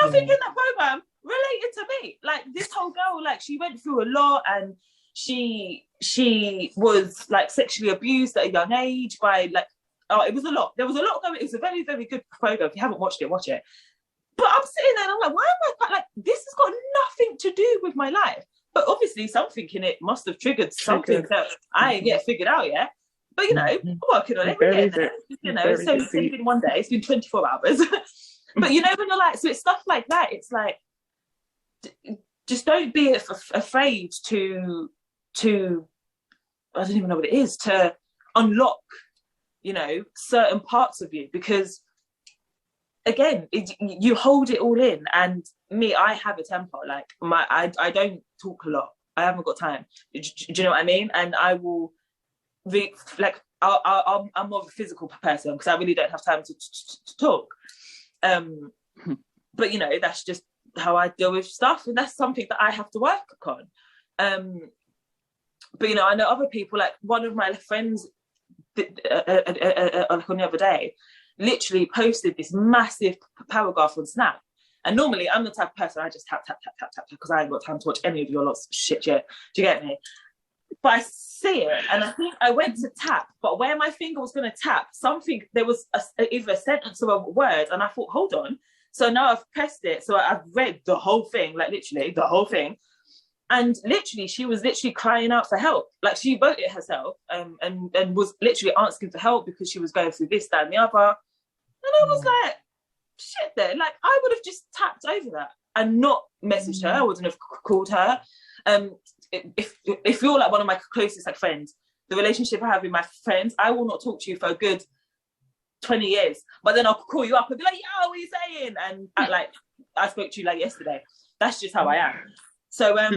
nothing in that program related to me. Like, this whole girl, like, she went through a lot, and she was like sexually abused at a young age by like, oh, it was a lot. There was a lot going. It was a very, very good program. If you haven't watched it, watch it. But I'm sitting there and I'm like, why am I quite like, this has got nothing to do with my life. But obviously something in it must have triggered something that I ain't yet figured out yet. But you know, I'm working on it. We're getting there. You know, it's only been one day. It's been 24 hours. But you know, when you're like, so it's stuff like that. It's like, just don't be afraid to I don't even know what it is, to unlock, you know, certain parts of you, because again, you hold it all in. And me, I have a temper. Like, I don't talk a lot. I haven't got time. Do you know what I mean? And I will I'm more of a physical person, because I really don't have time to talk. But you know, that's just how I deal with stuff, and that's something that I have to work on. But you know, I know other people, like one of my friends like on the other day literally posted this massive paragraph on Snap. And normally I'm the type of person, I just tap because I ain't got time to watch any of your lots of shit yet. Do you get me? But I see it, and I think I went to tap, but where my finger was going to tap, there was either a sentence or a word, and I thought, hold on. So now I've pressed it. So I've read the whole thing, like literally the whole thing. And literally, she was literally crying out for help. Like, she wrote it herself, and was literally asking for help because she was going through this, that, and the other. And I was like, shit there. Like, I would have just tapped over that and not messaged her. I wouldn't have called her. If you're like one of my closest like friends, the relationship I have with my friends, I will not talk to you for a good 20 years. But then I'll call you up and be like, yo, what are you saying? And I spoke to you like yesterday. That's just how I am. So I had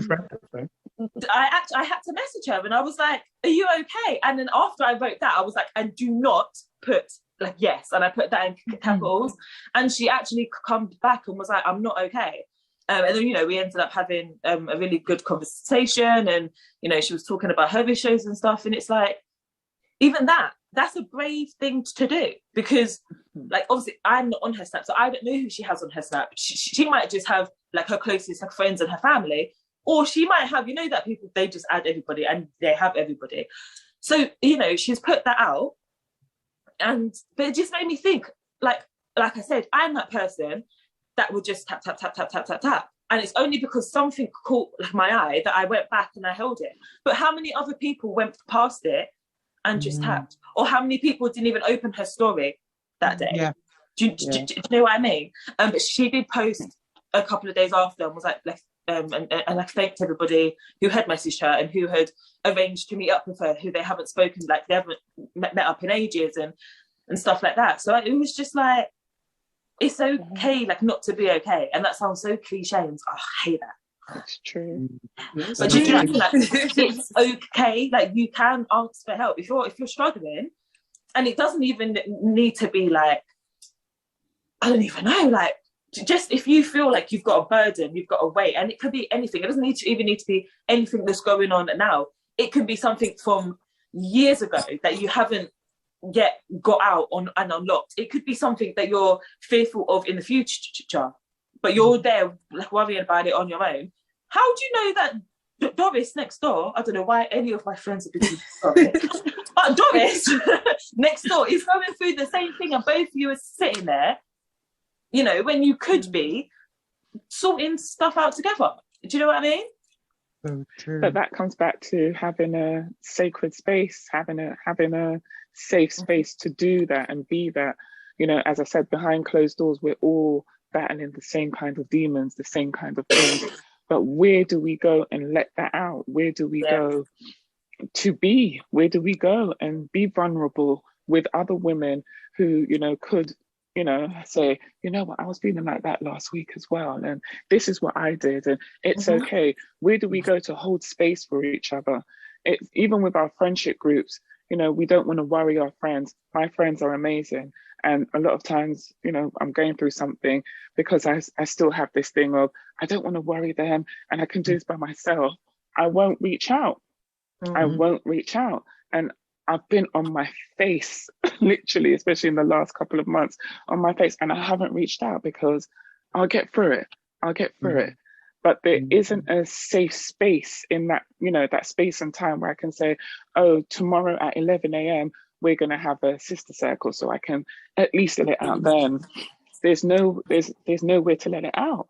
to message her, and I was like, are you okay? And then after I wrote that, I was like, and do not put like yes, and I put that in capitals. And she actually come back and was like, I'm not okay. And then, you know, we ended up having a really good conversation, and you know, she was talking about her issues and stuff, and it's like, even that that's a brave thing to do, because like obviously I'm not on her Snap, so I don't know who she has on her Snap. She might just have like her closest like friends and her family, or she might have, you know, that people, they just add everybody and they have everybody. So, you know, she's put that out, but it just made me think, like I said, I'm that person that would just tap tap tap tap tap tap tap, and it's only because something caught like my eye that I went back and I held it. But how many other people went past it and just tapped? Or how many people didn't even open her story that day? Yeah. Do you know what I mean? But she did post a couple of days after and was like, and like thanked everybody who had messaged her and who had arranged to meet up with her, who they haven't spoken, like they haven't met up in ages and stuff like that. So it was just like, it's okay, like not to be okay. And that sounds so cliche, and I hate that. It's true. But do you know, like, it's okay, like you can ask for help if you're struggling, and it doesn't even need to be like, I don't even know, like, just if you feel like you've got a burden, you've got a weight, and it could be anything. It doesn't need to be anything that's going on now. It can be something from years ago that you haven't yet got out on and unlocked. It could be something that you're fearful of in the future, but you're there like worrying about it on your own. How do you know that Doris next door, I don't know why any of my friends are being sorry, but Doris next door is going through the same thing, and both of you are sitting there, you know, when you could be sorting stuff out together. Do you know what I mean? So true. But that comes back to having a sacred space, having a safe space to do that and be that. You know, as I said, behind closed doors, we're all battling the same kind of demons, the same kind of things. But where do we go and let that out? Where do we go to be? Where do we go and be vulnerable with other women who, you know, could, you know, say, you know what, I was feeling like that last week as well, and this is what I did, and it's okay. Where do we go to hold space for each other? It's even with our friendship groups, you know, we don't want to worry our friends. My friends are amazing, and a lot of times, you know, I'm going through something because I still have this thing of, I don't want to worry them and I can do this by myself. I won't reach out. I won't reach out. And I've been on my face, literally, especially in the last couple of months, on my face, and I haven't reached out because I'll get through it. it. But there isn't a safe space in that, you know, that space and time where I can say, oh, tomorrow at 11 a.m., we're going to have a sister circle, so I can at least let it out then. There's nowhere to let it out.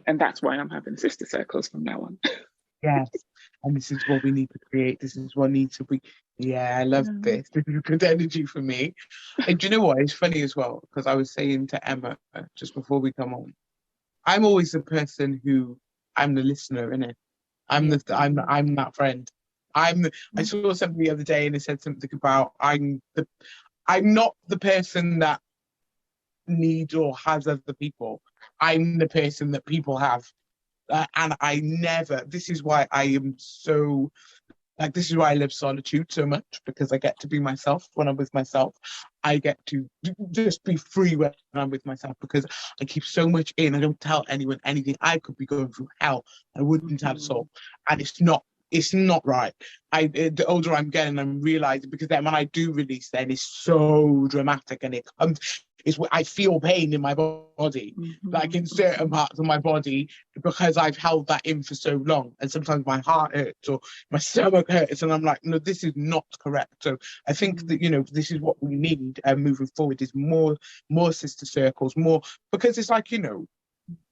And that's why I'm having sister circles from now on. Yes. And this is what we need to create. This is what needs to be. Yeah, I love this. This is good energy for me. And do you know what? It's funny as well, because I was saying to Emma just before we come on, I'm always the person who, I'm the listener, innit? I'm that friend. I saw something the other day and it said something about I'm not the person that needs or has other people. I'm the person that people have. And I never, this is why I am so, like, this is why I love solitude so much, because I get to be myself when I'm with myself. I get to just be free when I'm with myself, because I keep so much in. I don't tell anyone anything. I could be going through hell. I wouldn't have soul. And it's not right. The older I'm getting, I'm realizing, because then when I do release, then it's so dramatic, and it comes. I feel pain in my body, like in certain parts of my body, because I've held that in for so long. And sometimes my heart hurts or my stomach hurts, and I'm like, no, this is not correct. So I think that, you know, this is what we need moving forward, is more sister circles, more, because it's like, you know,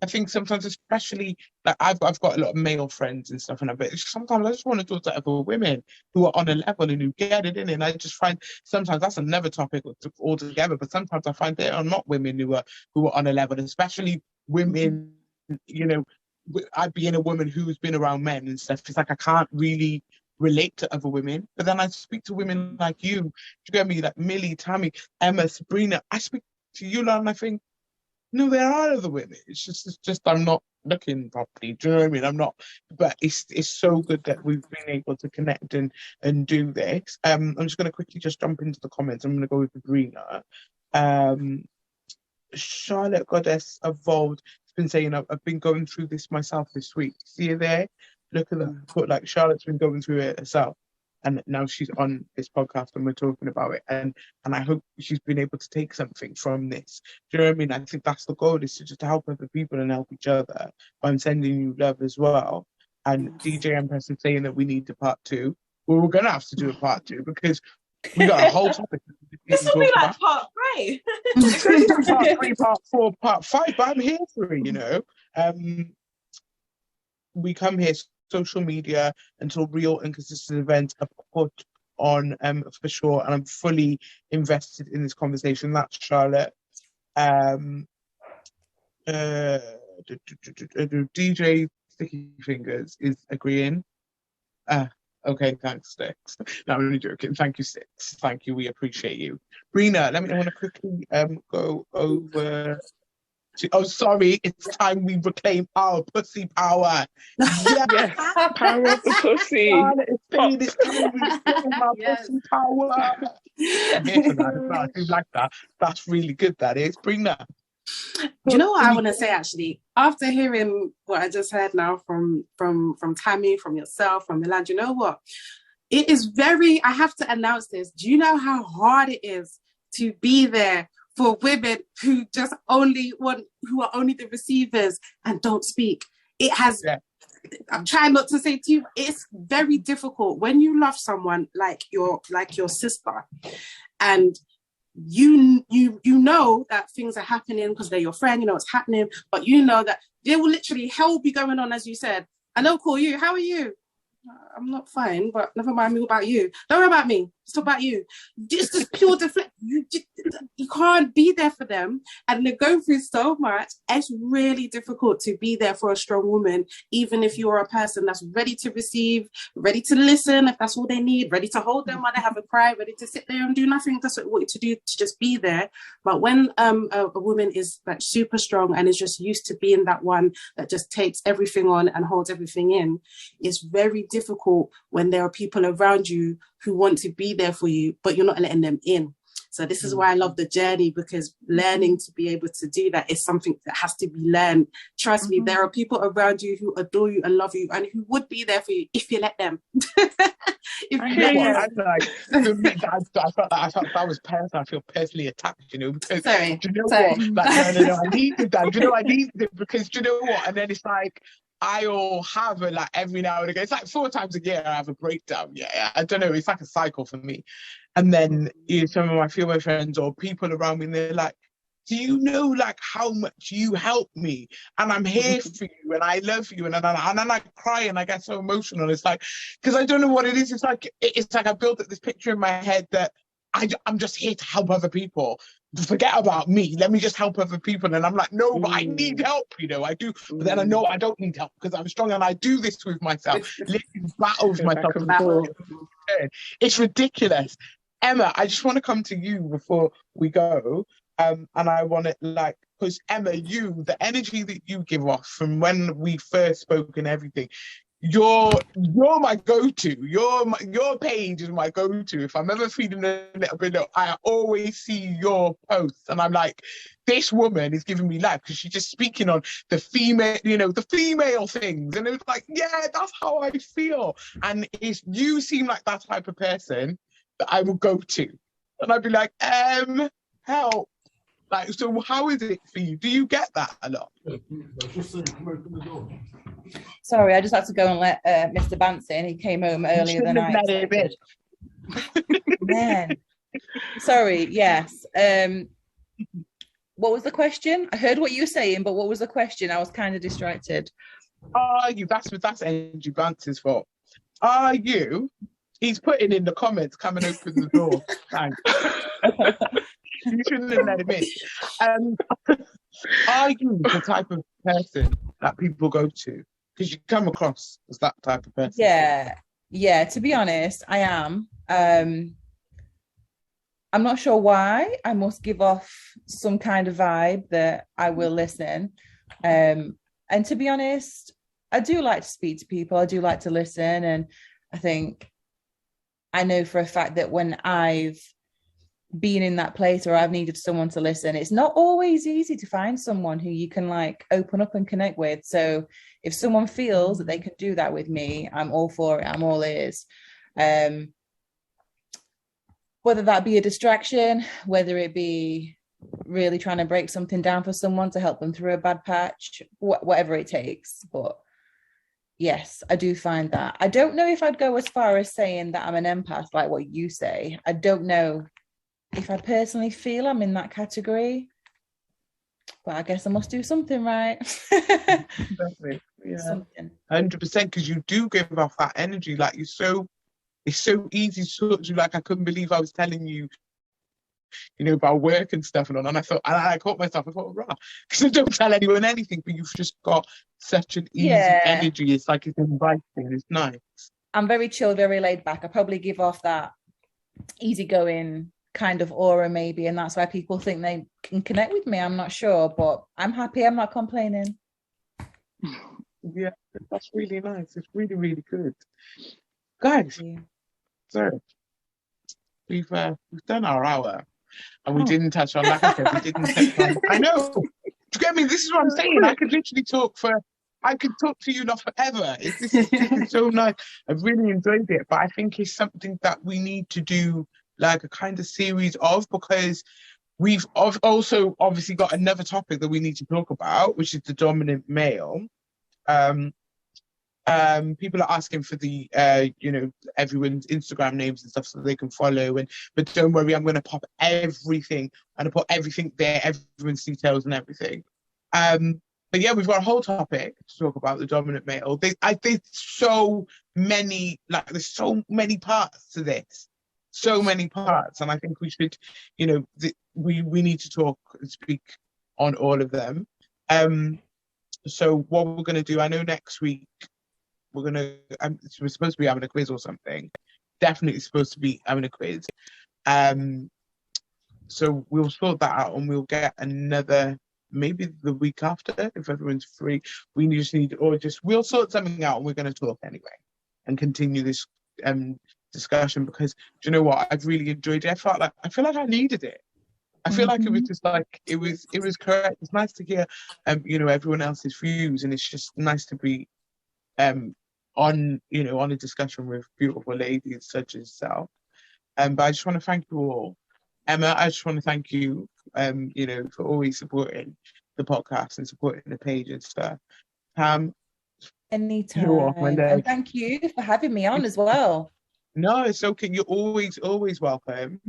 I think sometimes, especially, like I've got a lot of male friends and stuff, but sometimes I just want to talk to other women who are on a level and who get it in. And I just find sometimes that's another topic altogether. But sometimes I find there are not women who are on a level, especially women. You know, I being a woman who's been around men and stuff, it's like I can't really relate to other women. But then I speak to women like you get me, like Millie, Tammy, Emma, Sabrina. I speak to you, and I think, no, there are other women. It's just I'm not looking properly. Do you know what I mean? I'm not. But it's so good that we've been able to connect and do this. I'm just going to quickly just jump into the comments. I'm going to go with Sabrina. Charlotte Goddess Evolved has been saying, I've been going through this myself this week. See you there? Look at that. Put like Charlotte's been going through it herself. and now she's on this podcast and we're talking about it, and I hope she's been able to take something from this. Do you know what I mean? I think that's the goal, is to just help other people and help each other. But I'm sending you love as well. And DJ Empress is saying that we need a part 2. Well, we're gonna have to do a part 2 because we got a whole topic. This will be like part 3. Part 3, part 4, part 5, but I'm here for it, you know. We come here, social media, until real and consistent events are put on, for sure, and I'm fully invested in this conversation. That's Charlotte. DJ Sticky Fingers is agreeing. Okay, thanks, Sticks. No, I'm only joking. Thank you, Sticks. Thank you. We appreciate you. Brina, I want to quickly go over to... Oh, sorry. It's time we reclaim our pussy power. Yes, power of the pussy. It's time we reclaim our pussy power. I'm here for that. I do like that. That's really good, that is. Brina. Do you know what I want to say, actually? After hearing what I just heard now from Tammy, from yourself, from Milan, do you know what? It is I have to announce this. Do you know how hard it is to be there for women who just who are only the receivers and don't speak? It has... Yeah. I'm trying not to say to you, it's very difficult when you love someone like your sister, and you know that things are happening because they're your friend, you know what's happening, but you know that there will literally hell be going on, as you said, and they'll call you, how are you? I'm not fine, but never mind me, what about you? Don't worry about me, it's about you. Just pure deflect. You can't be there for them, and they're going through so much. It's really difficult to be there for a strong woman, even if you're a person that's ready to receive, ready to listen if that's all they need, ready to hold them while they have a cry, ready to sit there and do nothing. That's what you want to do, to just be there. But when a woman is like super strong and is just used to being that one that just takes everything on and holds everything in, it's very difficult when there are people around you who want to be there for you, but you're not letting them in. So this is why I love the journey, because learning to be able to do that is something that has to be learned. Trust me, there are people around you who adore you and love you and who would be there for you if you let them. I felt that was personal. I feel personally attacked, you know, because sorry. Do you know what? Like, no, I needed that. Do you know I needed it? Because do you know what? And then it's like, I'll have a, like, every now and again, it's like 4 times a year I have a breakdown. Yeah, I don't know, it's like a cycle for me. And then some of my female friends or people around me, and they're like, do you know like how much you help me? And I'm here for you and I love you. And then I cry and I get so emotional. It's like, because I don't know what it is. It's like I built up this picture in my head that I'm just here to help other people. Forget about me. Let me just help other people. And I'm like, no, but I need help, you know, I do. But then I know I don't need help because I'm strong and I do this with myself. Literally battle with myself. It's ridiculous. Emma, I just want to come to you before we go. And I want to, like, because Emma, the energy that you give off from when we first spoke and everything, you're my go-to. Your page is my go-to. If I'm ever feeling a little bit low, I always see your posts, and I'm like, this woman is giving me life because she's just speaking on the female, you know, the female things, and it was like, yeah, that's how I feel. And you seem like that type of person that I will go to, and I'd be like, help. Like, so how is it for you? Do you get that a lot? Sorry, I just had to go and let Mr. Bance in. He came home earlier than I expected. Man. Sorry, yes. What was the question? I heard what you were saying, but what was the question? I was kind of distracted. That's Angie Bance's fault. Are you? He's putting in the comments, come and open the door. Thanks. You shouldn't have let him in. Are you the type of person that people go to? Because you come across as that type of person. Yeah. To be honest, I am. I'm not sure why. I must give off some kind of vibe that I will listen. And to be honest, I do like to speak to people. I do like to listen. And I think I know for a fact that when I've been in that place where I've needed someone to listen, it's not always easy to find someone who you can like open up and connect with. So if someone feels that they can do that with me, I'm all for it. I'm all ears. Whether that be a distraction, whether it be really trying to break something down for someone to help them through a bad patch, whatever it takes. But yes, I do find that. I don't know if I'd go as far as saying that I'm an empath, like what you say. I don't know if I personally feel I'm in that category, but I guess I must do something, right? Definitely. Yeah, something. 100%, because you do give off that energy. Like, it's so easy to talk to you. Like, I couldn't believe I was telling you, about work and stuff and all. And I thought, and I caught myself, I thought, right, because I don't tell anyone anything, but you've just got such an easy energy. It's like it's inviting. It's nice. I'm very chill, very laid back. I probably give off that easygoing kind of aura, maybe, and that's why people think they can connect with me. I'm not sure, but I'm happy. I'm not complaining. Yeah, that's really nice. It's really, really good, guys. So we've done our hour, and we didn't touch on, like I said, we didn't touch on. I know. Do you get me? This is what I'm saying. I could literally I could talk to you not forever. This is so nice. I've really enjoyed it, but I think it's something that we need to do, like a kind of series of, because we've also obviously got another topic that we need to talk about, which is the dominant male. People are asking for the everyone's Instagram names and stuff so they can follow, but don't worry, I'm going to pop everything and I put everything there, everyone's details and everything. But yeah, we've got a whole topic to talk about the dominant male. There's so many parts to this, so many parts, and I think we should, we need to talk and speak on all of them. So what we're going to do, I know next week we're supposed to be having a quiz or something. Definitely supposed to be having a quiz. So we'll sort that out and we'll get another, maybe the week after, if everyone's free. We'll sort something out and we're going to talk anyway and continue this discussion, because do you know what? I've really enjoyed it. I feel like I needed it. I feel like it was just like, it was correct. It's nice to hear, everyone else's views, and it's just nice to be on a discussion with beautiful ladies such as yourself. But I just want to thank you all. Emma, I just want to thank you, for always supporting the podcast and supporting the page and stuff. Anytime. And thank you for having me on as well. No, it's okay. You're always welcome.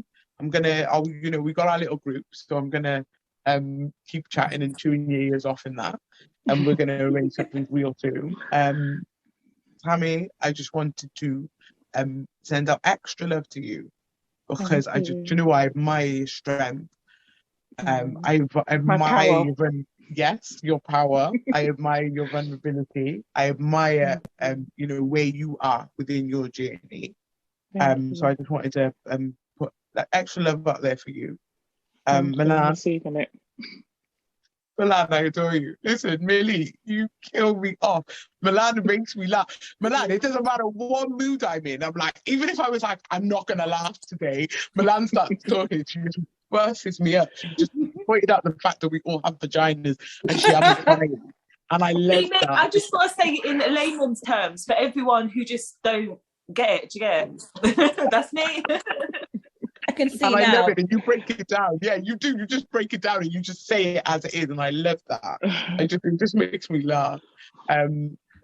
we got our little group, so I'm gonna keep chatting and chewing your ears off in that, and we're gonna arrange something real soon. Tammy, I just wanted to send out extra love to you, because I admire your strength. I admire your power. I admire your vulnerability. I admire where you are within your journey. So I just wanted to put that extra love out there for you. Milan, Milan, I adore you. Listen, Millie, you kill me off. Milan makes me laugh. Milan, it doesn't matter what mood I'm in. I'm like, even if I was like, I'm not going to laugh today, Milan starts talking. She just bursts me up. She just pointed out the fact that we all have vaginas and she has a crying. And I love that. I just want to say in layman's terms, for everyone who just don't get it, do you get it? That's me. I can see and now. I love it, and you break it down. Yeah, you do. You just break it down and you just say it as it is, and I love that. It just makes me laugh.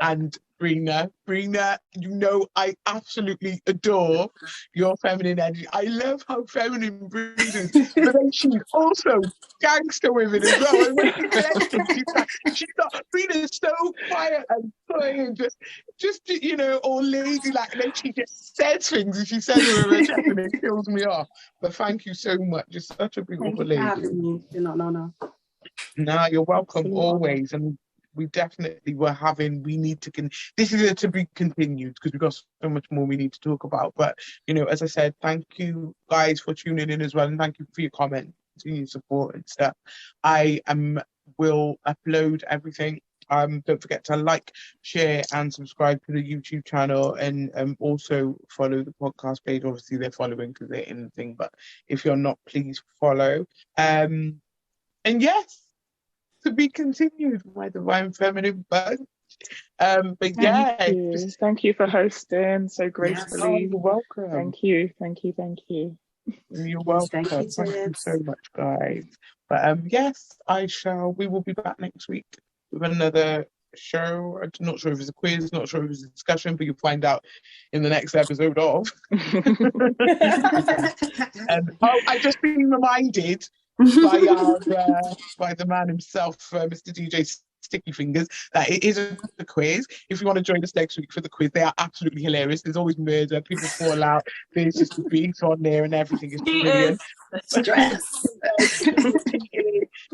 And Brina, I absolutely adore your feminine energy. I love how feminine Brina is, but then she's also gangster women as well. And when Brina's so quiet and funny and just all lazy, like, and then she just says things and she says them with her chest and it kills me off. But thank you so much. You're such a beautiful lady. No. No, you're welcome always. And we definitely this is to be continued, because we've got so much more we need to talk about. But as I said, thank you guys for tuning in as well, and thank you for your comments and your support and stuff. I will upload everything. Don't forget to like, share and subscribe to the YouTube channel, and also follow the podcast page. Obviously they're following because they're in the thing, but if you're not, please follow. And yes, to be continued, my divine feminine bug. But yeah, thank you for hosting so gracefully. Oh, you're welcome. Thank you. You're welcome. Thank you, Thank you so much, guys. But yes, we will be back next week with another show. I'm not sure if it's a quiz, not sure if it's a discussion, but you'll find out in the next episode of. I've just been reminded by the man himself, Mr. DJ Sticky Fingers, that it is a quiz. If you want to join us next week for the quiz, they are absolutely hilarious. There's always murder, people fall out, there's just a beat on there and everything is brilliant. Stress.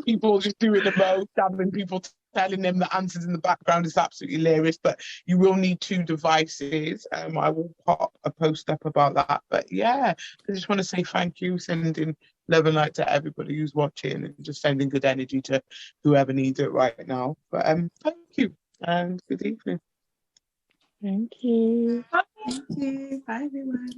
People just doing the most, having people telling them the answers in the background is absolutely hilarious, but you will need 2 devices. I will pop a post up about that. But yeah, I just want to say thank you, sending love and light to everybody who's watching, and just sending good energy to whoever needs it right now. But thank you and good evening. Thank you. Thank you. Bye everyone.